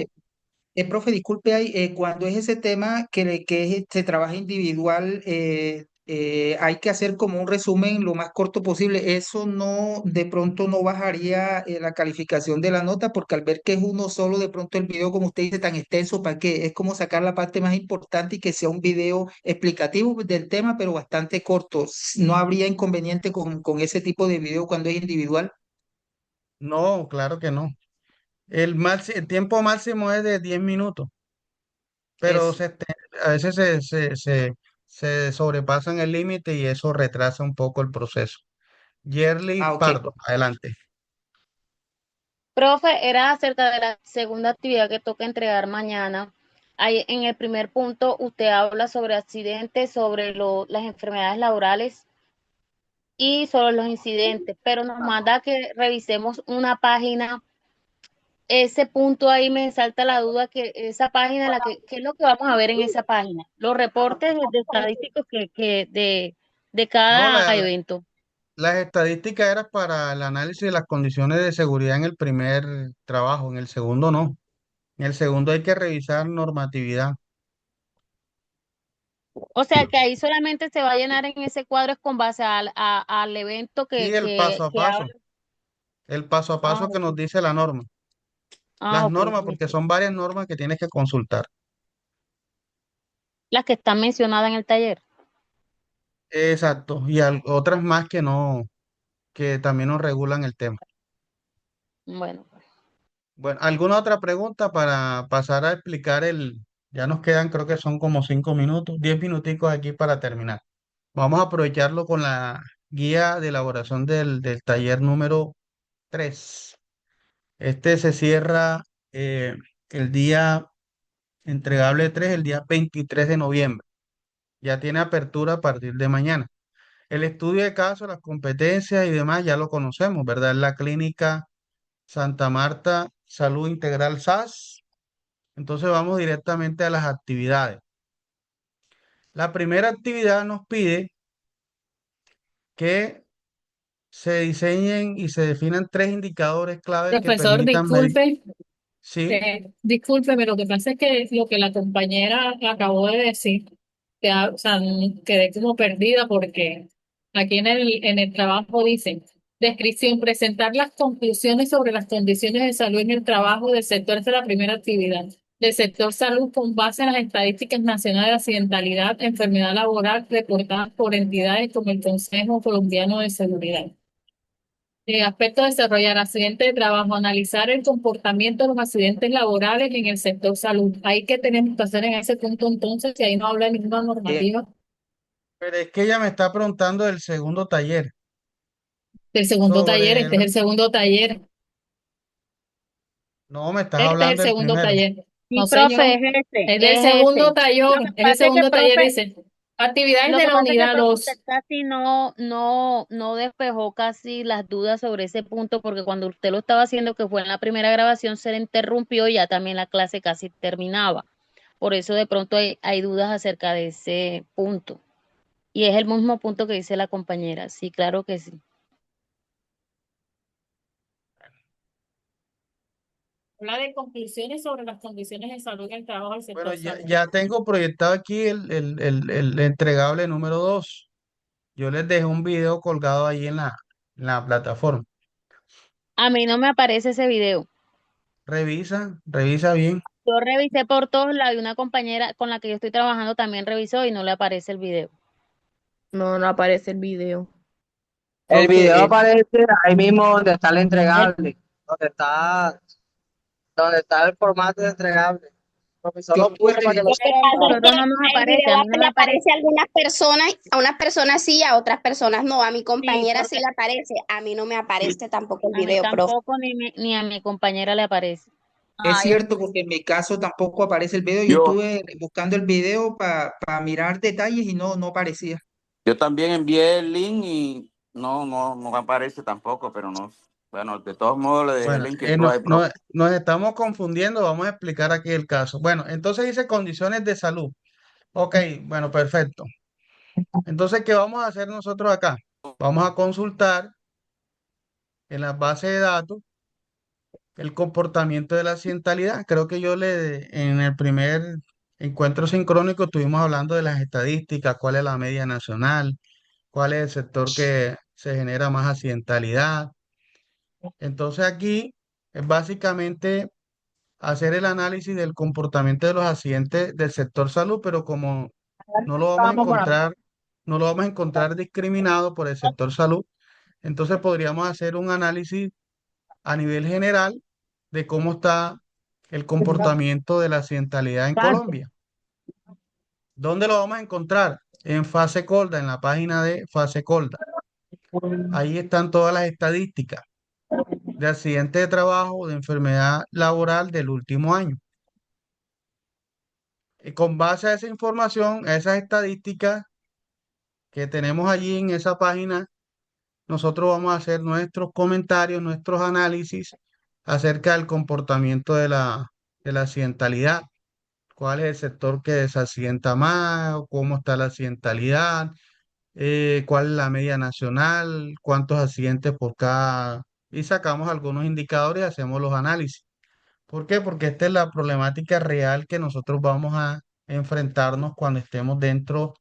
Profe, disculpe ahí, cuando es ese tema se trabaja individual, hay que hacer como un resumen lo más corto posible. Eso no, de pronto no bajaría la calificación de la nota, porque al ver que es uno solo, de pronto el video, como usted dice, tan extenso, ¿para qué? Es como sacar la parte más importante y que sea un video explicativo del tema, pero bastante corto. ¿No habría inconveniente con ese tipo de video cuando es individual? No, claro que no. El tiempo máximo es de 10 minutos, pero Eso. a veces se sobrepasan el límite y eso retrasa un poco el proceso. Yerlis Ah, ok. Pardo, adelante. Profe, era acerca de la segunda actividad que toca entregar mañana. Ahí, en el primer punto, usted habla sobre accidentes, sobre las enfermedades laborales y sobre los incidentes, pero nos manda que revisemos una página. Ese punto ahí me salta la duda que esa página, ¿qué es lo que vamos a ver en esa página? Los reportes de estadísticos de No, cada evento. las estadísticas eran para el análisis de las condiciones de seguridad en el primer trabajo, en el segundo no. En el segundo hay que revisar normatividad. O sea que ahí solamente se va a llenar en ese cuadro es con base al evento Sí, que, el paso a que paso, habla. el paso a Ah, paso que nos dice la norma. Las ok, normas, porque listo. son varias normas que tienes que consultar. Las que están mencionadas en el taller. Exacto, y otras más que no, que también nos regulan el tema. Bueno, Bueno, ¿alguna otra pregunta para pasar a explicar ya nos quedan, creo que son como 5 minutos, 10 minuticos aquí para terminar. Vamos a aprovecharlo con la guía de elaboración del taller número 3. Este se cierra el día entregable 3, el día 23 de noviembre. Ya tiene apertura a partir de mañana. El estudio de caso, las competencias y demás ya lo conocemos, ¿verdad? Es la clínica Santa Marta Salud Integral SAS. Entonces vamos directamente a las actividades. La primera actividad nos pide que se diseñen y se definan 3 indicadores claves que Profesor, permitan medir. disculpe, Sí, discúlpeme, lo que pasa es que lo que la compañera acabó de decir, o sea, quedé como perdida porque aquí en el trabajo dice, descripción, presentar las conclusiones sobre las condiciones de salud en el trabajo del sector, esa es la primera actividad, del sector salud con base en las estadísticas nacionales de accidentalidad, enfermedad laboral reportadas por entidades como el Consejo Colombiano de Seguridad. Aspecto de desarrollar accidentes de trabajo, analizar el comportamiento de los accidentes laborales en el sector salud. Ahí que tenemos que hacer en ese punto entonces, si ahí no habla de ninguna normativa pero es que ella me está preguntando del segundo taller del segundo taller, sobre este es el segundo taller, No, me estás este es el hablando del segundo primero. taller. sí, No, profe, señor, es del es segundo ese. taller, Lo que es el pasa es que, segundo taller, profe, dice, actividades lo de que la pasa es que, unidad, profe, usted los, casi no despejó casi las dudas sobre ese punto, porque cuando usted lo estaba haciendo, que fue en la primera grabación, se le interrumpió y ya también la clase casi terminaba. Por eso de pronto hay dudas acerca de ese punto. Y es el mismo punto que dice la compañera. Sí, claro que sí. habla de conclusiones sobre las condiciones de salud en el trabajo del Bueno, sector ya, salud. ya tengo proyectado aquí el entregable número 2. Yo les dejé un video colgado ahí en la plataforma. A mí no me aparece ese video. Revisa, revisa bien. Yo revisé por todos lados y una compañera con la que yo estoy trabajando también revisó y no le aparece el video. No, no aparece el video. El Ok, video aparece ahí mismo donde está el El- entregable, donde está el formato de entregable. Profesor lo puso para que lo Lo que sepa. pasa Claro. es que Nosotros no nos el aparece, a video mí no le me aparece. aparece a unas personas sí, a otras personas no, a mi Sí, compañera sí porque le aparece, a mí no me aparece tampoco el a mí video, profe. tampoco ni a mi compañera le aparece. es cierto porque en mi caso tampoco aparece el video. Yo Yo, estuve buscando el video para mirar detalles y no aparecía. yo también envié el link y no aparece tampoco, pero no. Bueno, de todos modos le dejé Bueno, la inquietud ahí, no, profe. nos estamos confundiendo, vamos a explicar aquí el caso. Bueno, entonces dice condiciones de salud. Ok, bueno, perfecto. Entonces, ¿qué vamos a hacer nosotros acá? Vamos a consultar en la base de datos el comportamiento de la accidentalidad. Creo que en el primer encuentro sincrónico estuvimos hablando de las estadísticas, cuál es la media nacional, cuál es el sector que se genera más accidentalidad. Entonces aquí es básicamente hacer el análisis del comportamiento de los accidentes del sector salud, pero como no lo vamos a Vamos por ahí. encontrar, no lo vamos a encontrar discriminado por el sector salud, entonces podríamos hacer un análisis a nivel general de cómo está el comportamiento de la accidentalidad en Colombia. ¿Dónde lo vamos a encontrar? En Fase Colda, en la página de Fase Colda. Ahí están todas las estadísticas de accidentes de trabajo, de enfermedad laboral del último año. Y con base a esa información, a esas estadísticas que tenemos allí en esa página, nosotros vamos a hacer nuestros comentarios, nuestros análisis acerca del comportamiento de la accidentalidad. ¿Cuál es el sector que desaccidenta más? ¿Cómo está la accidentalidad? cuál es la media nacional, cuántos accidentes por cada, y sacamos algunos indicadores y hacemos los análisis. ¿Por qué? Porque esta es la problemática real que nosotros vamos a enfrentarnos cuando estemos dentro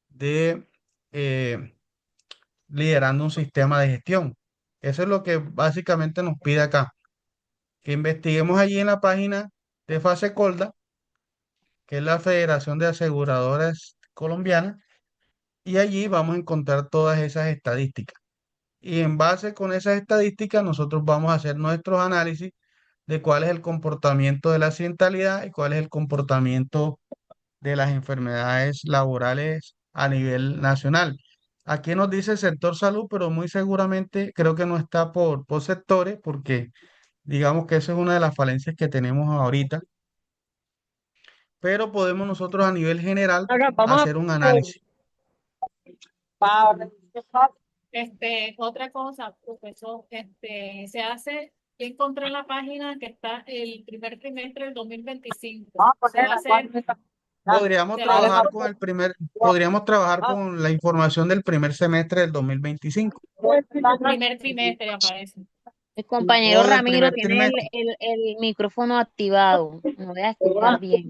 de eh, liderando un sistema de gestión. Eso es lo que básicamente nos pide acá, que investiguemos allí en la página de FASECOLDA, que es la Federación de Aseguradoras Colombianas, y allí vamos a encontrar todas esas estadísticas. Y en base con esas estadísticas, nosotros vamos a hacer nuestros análisis de cuál es el comportamiento de la accidentalidad y cuál es el comportamiento de las enfermedades laborales a nivel nacional. Aquí nos dice el sector salud, pero muy seguramente creo que no está por sectores, porque digamos que esa es una de las falencias que tenemos ahorita, pero podemos nosotros a nivel general Ahora vamos hacer un análisis. Otra cosa, profesor, se hace, yo encontré en la página que está el primer trimestre del 2025. Se va a hacer, Podríamos se va a hacer trabajar con podríamos trabajar con la información del primer semestre del 2025 primer trimestre, aparece. El compañero o del Ramiro primer tiene trimestre. el micrófono activado. No voy a escuchar bien.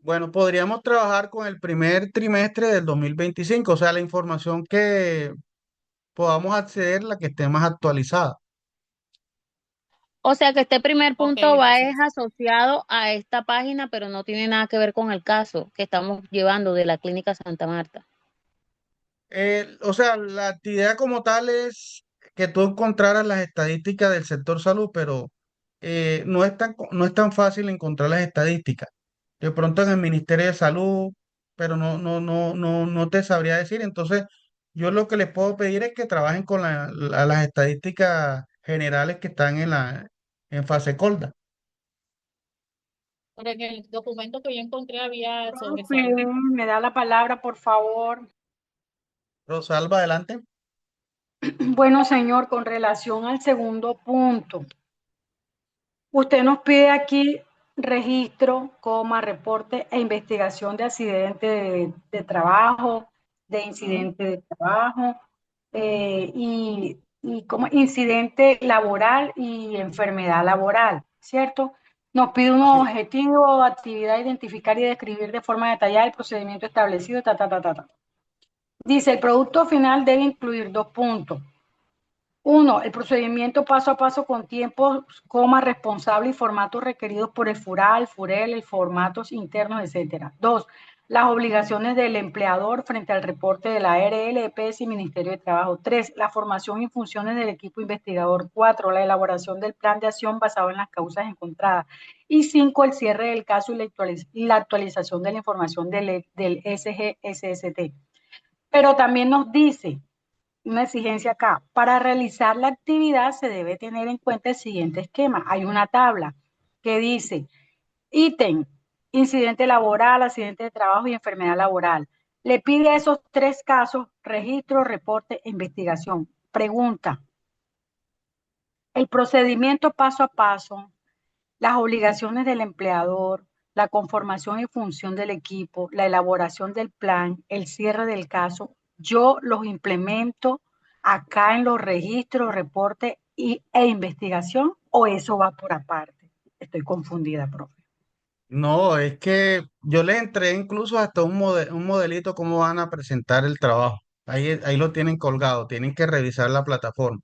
Bueno, podríamos trabajar con el primer trimestre del 2025, o sea, la información que podamos acceder, la que esté más actualizada. O sea que este primer Ok, punto va es gracias. asociado a esta página, pero no tiene nada que ver con el caso que estamos llevando de la Clínica Santa Marta. O sea, la actividad como tal es que tú encontraras las estadísticas del sector salud, pero no es tan fácil encontrar las estadísticas. De pronto en el Ministerio de Salud, pero no te sabría decir. Entonces, yo lo que les puedo pedir es que trabajen con las estadísticas generales que están en fase colda. Pero en el documento que yo encontré había sobre Profe, salud. me da la palabra, por favor. Rosalba, adelante. Bueno, señor, con relación al segundo punto, usted nos pide aquí registro, reporte e investigación de accidente de trabajo, de incidente de trabajo y como incidente laboral y enfermedad laboral, ¿cierto? Nos pide unos Sí. objetivos, actividad, identificar y describir de forma detallada el procedimiento establecido, ta. Dice, el producto final debe incluir 2 puntos. 1. El procedimiento paso a paso con tiempos, responsable y formatos requeridos por el FURAL, FUREL, el formatos internos, etc. 2. Las obligaciones del empleador frente al reporte de la ARL, EPS y Ministerio de Trabajo. 3. La formación y funciones del equipo investigador. 4. La elaboración del plan de acción basado en las causas encontradas. Y 5. El cierre del caso y la actualización de la información del SGSST. Pero también nos dice una exigencia acá. Para realizar la actividad se debe tener en cuenta el siguiente esquema. Hay una tabla que dice ítem, incidente laboral, accidente de trabajo y enfermedad laboral. Le pide a esos 3 casos registro, reporte e investigación. Pregunta, el procedimiento paso a paso, las obligaciones del empleador, la conformación y función del equipo, la elaboración del plan, el cierre del caso, yo los implemento acá en los registros, reportes e investigación, o eso va por aparte. Estoy confundida, profe. No, es que yo les entregué incluso hasta un modelito cómo van a presentar el trabajo. Ahí lo tienen colgado, tienen que revisar la plataforma.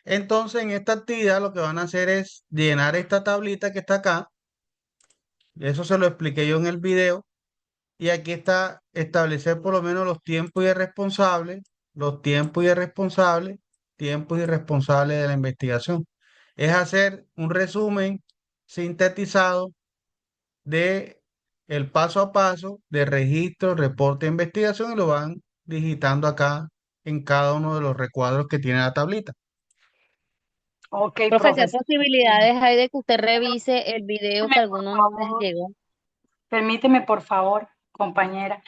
Entonces, en esta actividad lo que van a hacer es llenar esta tablita que está acá. Eso se lo expliqué yo en el video. Y aquí está establecer por lo menos los tiempos irresponsables, los tiempos irresponsables de la investigación. Es hacer un resumen sintetizado de el paso a paso de registro, reporte de investigación y lo van digitando acá en cada uno de los recuadros que tiene la tablita. Ok, Profe, ¿qué profesor. posibilidades hay de que usted revise el video que a Por algunos no les favor, llegó? permíteme, por favor, compañera.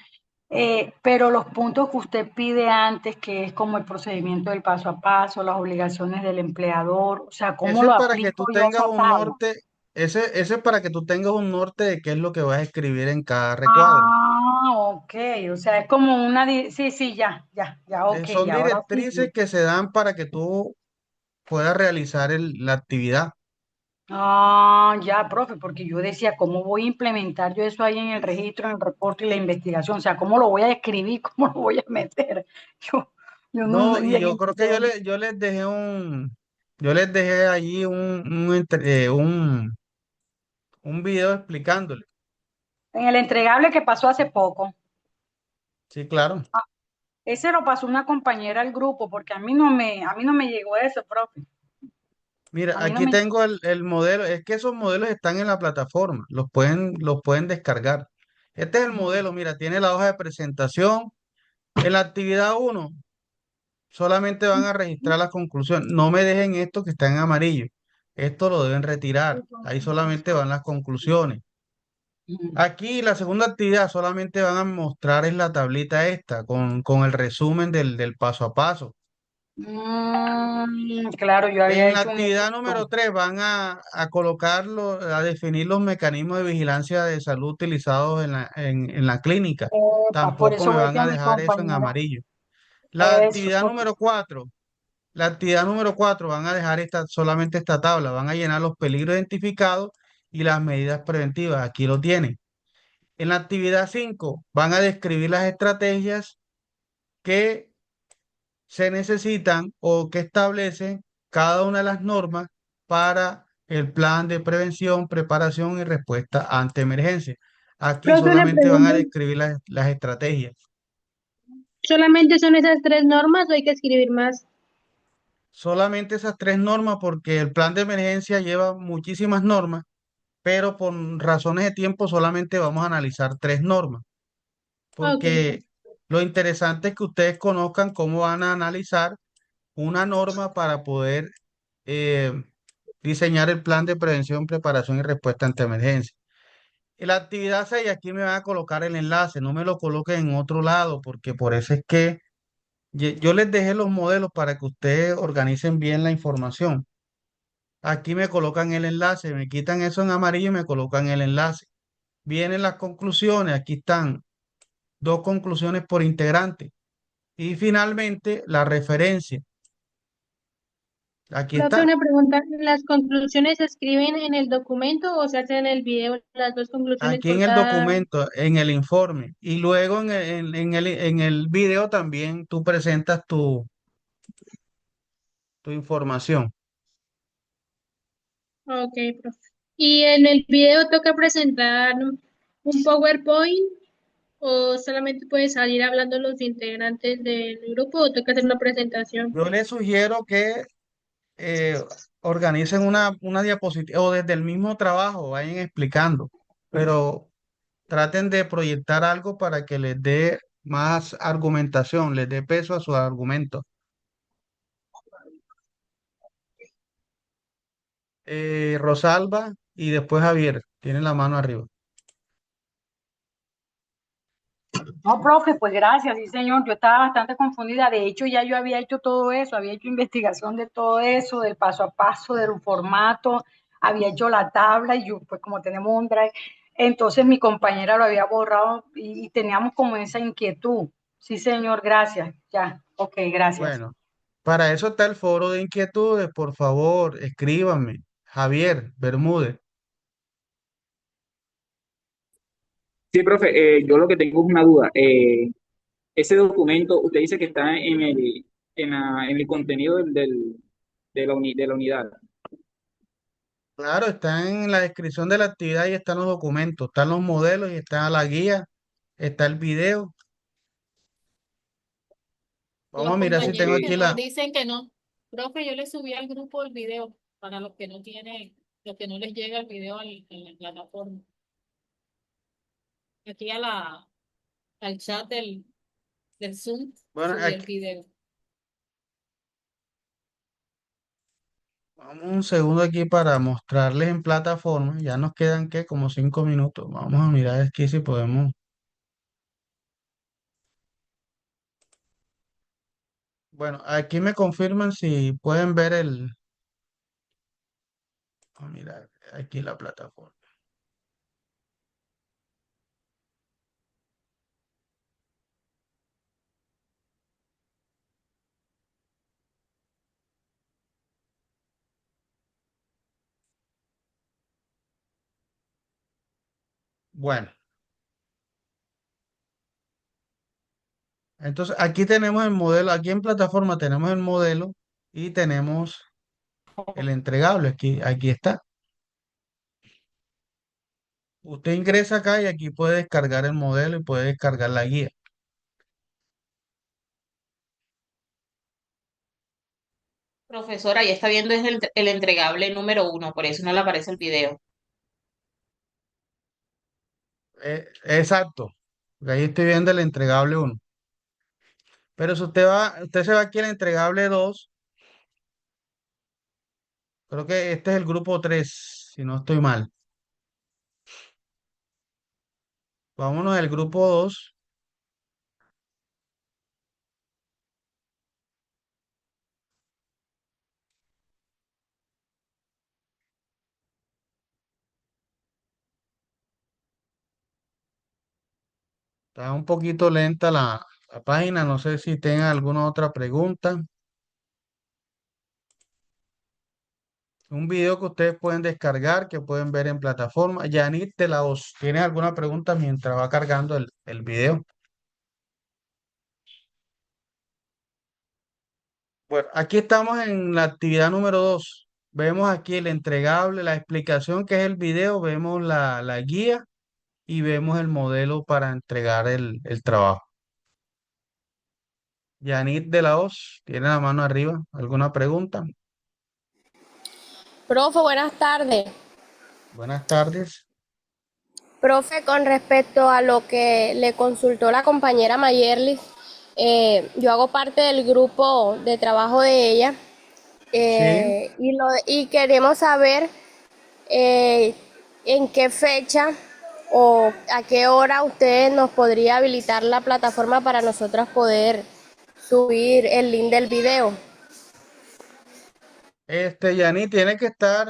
Pero los puntos que usted pide antes, que es como el procedimiento del paso a paso, las obligaciones del empleador, o sea, ¿cómo Eso es lo para que tú aplico yo a tengas esa un tabla? norte, ese es para que tú tengas un norte de qué es lo que vas a escribir en cada recuadro. Ah, ok, o sea, es como una, sí, sí, ya, ok, Son ya, ahora directrices funciona. que se dan para que tú puedas realizar la actividad. Ah, ya, profe, porque yo decía, ¿cómo voy a implementar yo eso ahí en el registro, en el reporte y la investigación? O sea, ¿cómo lo voy a escribir? ¿Cómo lo voy a meter? Yo, yo No, no, y y en yo creo que yo les dejé allí un video explicándole. el entregable que pasó hace poco. Sí, claro. Ah, ese lo pasó una compañera al grupo, porque a mí no me llegó eso, profe. Mira, A mí no aquí me. tengo el modelo. Es que esos modelos están en la plataforma, los pueden descargar. Este es el modelo, mira, tiene la hoja de presentación. En la actividad uno solamente van a registrar la conclusión. No me dejen esto que está en amarillo. Esto lo deben retirar. Ahí solamente van las conclusiones. Aquí la segunda actividad solamente van a mostrar en la tablita esta con el resumen del paso a paso. Claro, yo había En la hecho un actividad ejercicio. número 3 van a colocarlo, a definir los mecanismos de vigilancia de salud utilizados en la clínica. Por Tampoco eso me fue van que a mi dejar eso en compañera, amarillo. La eso, actividad número 4 La actividad número 4 van a dejar solamente esta tabla, van a llenar los peligros identificados y las medidas preventivas. Aquí lo tienen. En la actividad 5 van a describir las estrategias que se necesitan o que establecen cada una de las normas para el plan de prevención, preparación y respuesta ante emergencia. Aquí Profe, una solamente van a pregunta. describir las estrategias. ¿Solamente son esas tres normas o hay que escribir más? Solamente esas tres normas porque el plan de emergencia lleva muchísimas normas, pero por razones de tiempo solamente vamos a analizar tres normas, Ok. porque lo interesante es que ustedes conozcan cómo van a analizar una norma para poder eh, diseñar el plan de prevención, preparación y respuesta ante emergencia. En la actividad 6 aquí me van a colocar el enlace, no me lo coloquen en otro lado, porque por eso es que yo les dejé los modelos para que ustedes organicen bien la información. Aquí me colocan el enlace, me quitan eso en amarillo y me colocan el enlace. Vienen las conclusiones, aquí están dos conclusiones por integrante. Y finalmente la referencia. Aquí Profe, está. una pregunta. ¿Las conclusiones se escriben en el documento o se hacen en el video las dos conclusiones Aquí en por el cada? documento, en el informe. Y luego en el video también tú presentas tu información. Ok, profe. ¿Y en el video toca presentar un PowerPoint o solamente puede salir hablando los integrantes del grupo o toca hacer una presentación? Yo les sugiero que eh, organicen una diapositiva o desde el mismo trabajo vayan explicando, pero traten de proyectar algo para que les dé más argumentación, les dé peso a sus argumentos. Rosalba y después Javier, tienen la mano arriba. no, profe, pues gracias, sí, señor. Yo estaba bastante confundida. De hecho, ya yo había hecho todo eso, había hecho investigación de todo eso, del paso a paso, del formato, había hecho la tabla y yo, pues como tenemos un drive, entonces mi compañera lo había borrado y teníamos como esa inquietud. Sí, señor, gracias. Ya, ok, gracias. Bueno, para eso está el foro de inquietudes. Por favor, escríbanme. Javier Bermúdez. Sí, profe, yo lo que tengo es una duda. Ese documento, usted dice que está en el contenido de la unidad. Claro, está en la descripción de la actividad y están los documentos, están los modelos y está la guía, está el video. Vamos Los a mirar si tengo compañeros que aquí nos la. dicen que no. Profe, yo les subí al grupo el video para los que no les llega el video en la plataforma. Aquí al chat del Zoom Bueno, subí el video. vamos un segundo aquí para mostrarles en plataforma. Ya nos quedan, ¿qué? Como 5 minutos. Vamos a mirar aquí si podemos. Bueno, aquí me confirman si pueden ver el. Vamos a mirar. aquí la plataforma. Bueno, entonces aquí tenemos el modelo, aquí en plataforma tenemos el modelo y tenemos el entregable, aquí está. Usted ingresa acá y aquí puede descargar el modelo y puede descargar la guía. Profesora, ya está viendo es el entregable número 1, por eso no le aparece el video. Exacto, ahí estoy viendo el entregable 1. Pero si usted se va aquí al entregable 2, creo que este es el grupo 3, si no estoy mal. Vámonos al grupo 2. Está un poquito lenta la página, no sé si tengan alguna otra pregunta. Un video que ustedes pueden descargar, que pueden ver en plataforma. Yanit de la OS, ¿tienes alguna pregunta mientras va cargando el video? Bueno, aquí estamos en la actividad número 2. Vemos aquí el entregable, la explicación que es el video, vemos la guía y vemos el modelo para entregar el trabajo. Yanit de la OS, tiene la mano arriba. ¿Alguna pregunta? Profe, buenas tardes. Buenas tardes. Profe, con respecto a lo que le consultó la compañera Mayerly, yo hago parte del grupo de trabajo de ella Sí. y queremos saber en qué fecha o a qué hora usted nos podría habilitar la plataforma para nosotras poder subir el link del video. Yani, tiene que estar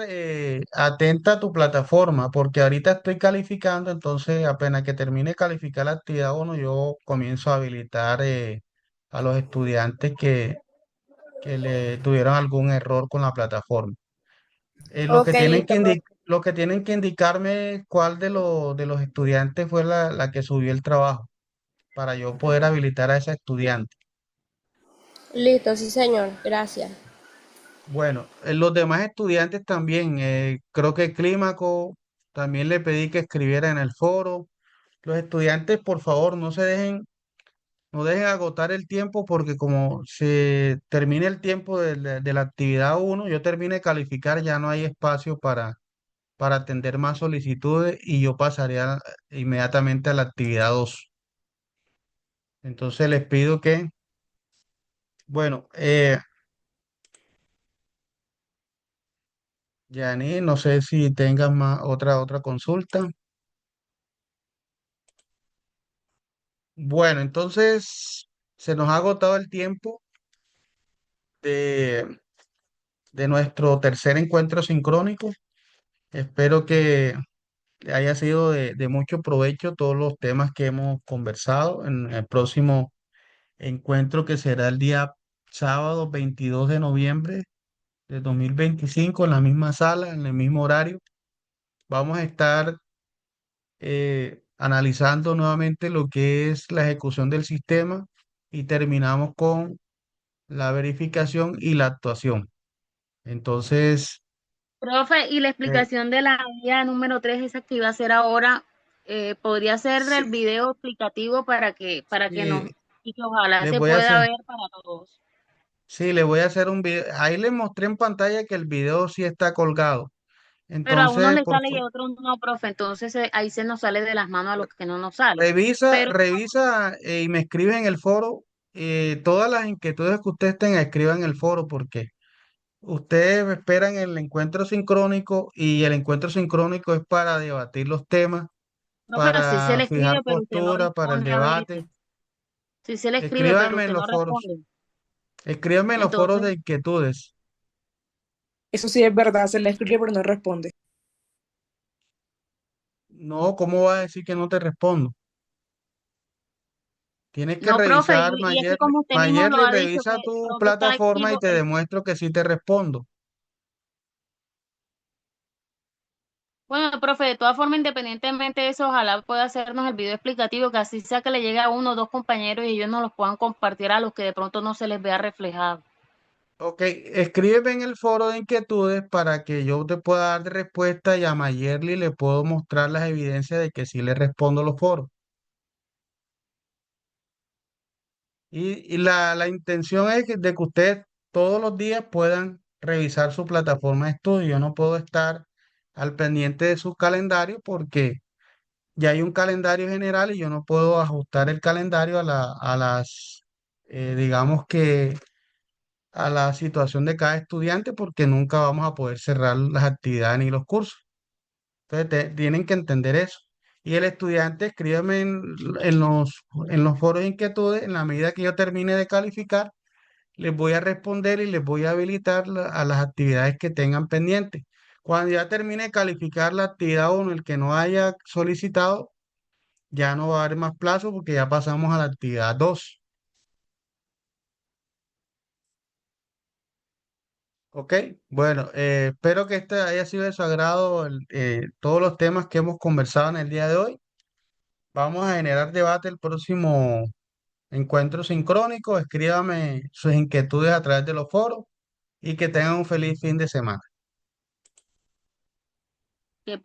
atenta a tu plataforma, porque ahorita estoy calificando, entonces apenas que termine de calificar la actividad 1, yo comienzo a habilitar a los estudiantes que le tuvieron algún error con la plataforma. Ok, listo, profe. Lo que tienen que indicarme cuál de los estudiantes fue la que subió el trabajo, para yo poder habilitar a ese estudiante. Listo, sí, señor. Gracias. Bueno, los demás estudiantes también, creo que Clímaco también le pedí que escribiera en el foro. Los estudiantes, por favor, no dejen agotar el tiempo porque como se termine el tiempo de la actividad 1, yo termine de calificar, ya no hay espacio para atender más solicitudes y yo pasaría inmediatamente a la actividad 2. Entonces les pido que, bueno, Yani, no sé si tengas más otra consulta. Bueno, entonces se nos ha agotado el tiempo de, de nuestro tercer encuentro sincrónico. Espero que le haya sido de mucho provecho todos los temas que hemos conversado en el próximo encuentro que será el día sábado 22 de noviembre de 2025 en la misma sala, en el mismo horario. Vamos a estar analizando nuevamente lo que es la ejecución del sistema y terminamos con la verificación y la actuación. Entonces, Profe, y la eh, explicación de la guía número 3, esa que iba a hacer ahora, podría ser sí, el video explicativo para que nos, sí, y que ojalá les se voy a pueda hacer, ver para todos. sí, les voy a hacer un video. Ahí les mostré en pantalla que el video sí está colgado. Pero a unos Entonces, le sale y a otros no, profe, entonces ahí se nos sale de las manos a los que no nos sale. Pero revisa y me escribe en el foro todas las inquietudes que ustedes tengan, escriban en el foro porque ustedes esperan el encuentro sincrónico y el encuentro sincrónico es para debatir los temas, no, pero sí se para le fijar escribe, pero usted no postura, para el responde a debate. veces. Sí se le escribe, pero Escríbanme en usted los no foros, responde. escríbanme en los foros Entonces, de inquietudes. Eso sí es verdad, se le escribe pero no responde. No, ¿cómo va a decir que no te respondo? Tienes que No, profe, revisar, y es que Mayerly. como usted mismo lo Mayerly, ha dicho, que revisa el tu profe está plataforma y activo, te demuestro que sí te respondo. bueno, profe, de todas formas, independientemente de eso, ojalá pueda hacernos el video explicativo, que así sea que le llegue a uno o dos compañeros y ellos nos los puedan compartir a los que de pronto no se les vea reflejado. Ok, escríbeme en el foro de inquietudes para que yo te pueda dar de respuesta y a Mayerly le puedo mostrar las evidencias de que sí le respondo los foros. Y la intención es de que ustedes todos los días puedan revisar su plataforma de estudio. Yo no puedo estar al pendiente de su calendario porque ya hay un calendario general y yo no puedo ajustar el calendario a las, digamos que a la situación de cada estudiante porque nunca vamos a poder cerrar las actividades ni los cursos. Entonces tienen que entender eso. Y el estudiante, escríbeme en los foros de inquietudes, en la medida que yo termine de calificar, les voy a responder y les voy a habilitar a las actividades que tengan pendientes. Cuando ya termine de calificar la actividad 1, el que no haya solicitado, ya no va a haber más plazo porque ya pasamos a la actividad 2. ¿Ok? Bueno, espero que este haya sido de su agrado todos los temas que hemos conversado en el día de hoy. Vamos a generar debate el próximo encuentro sincrónico. Escríbame sus inquietudes a través de los foros y que tengan un feliz fin de semana. Que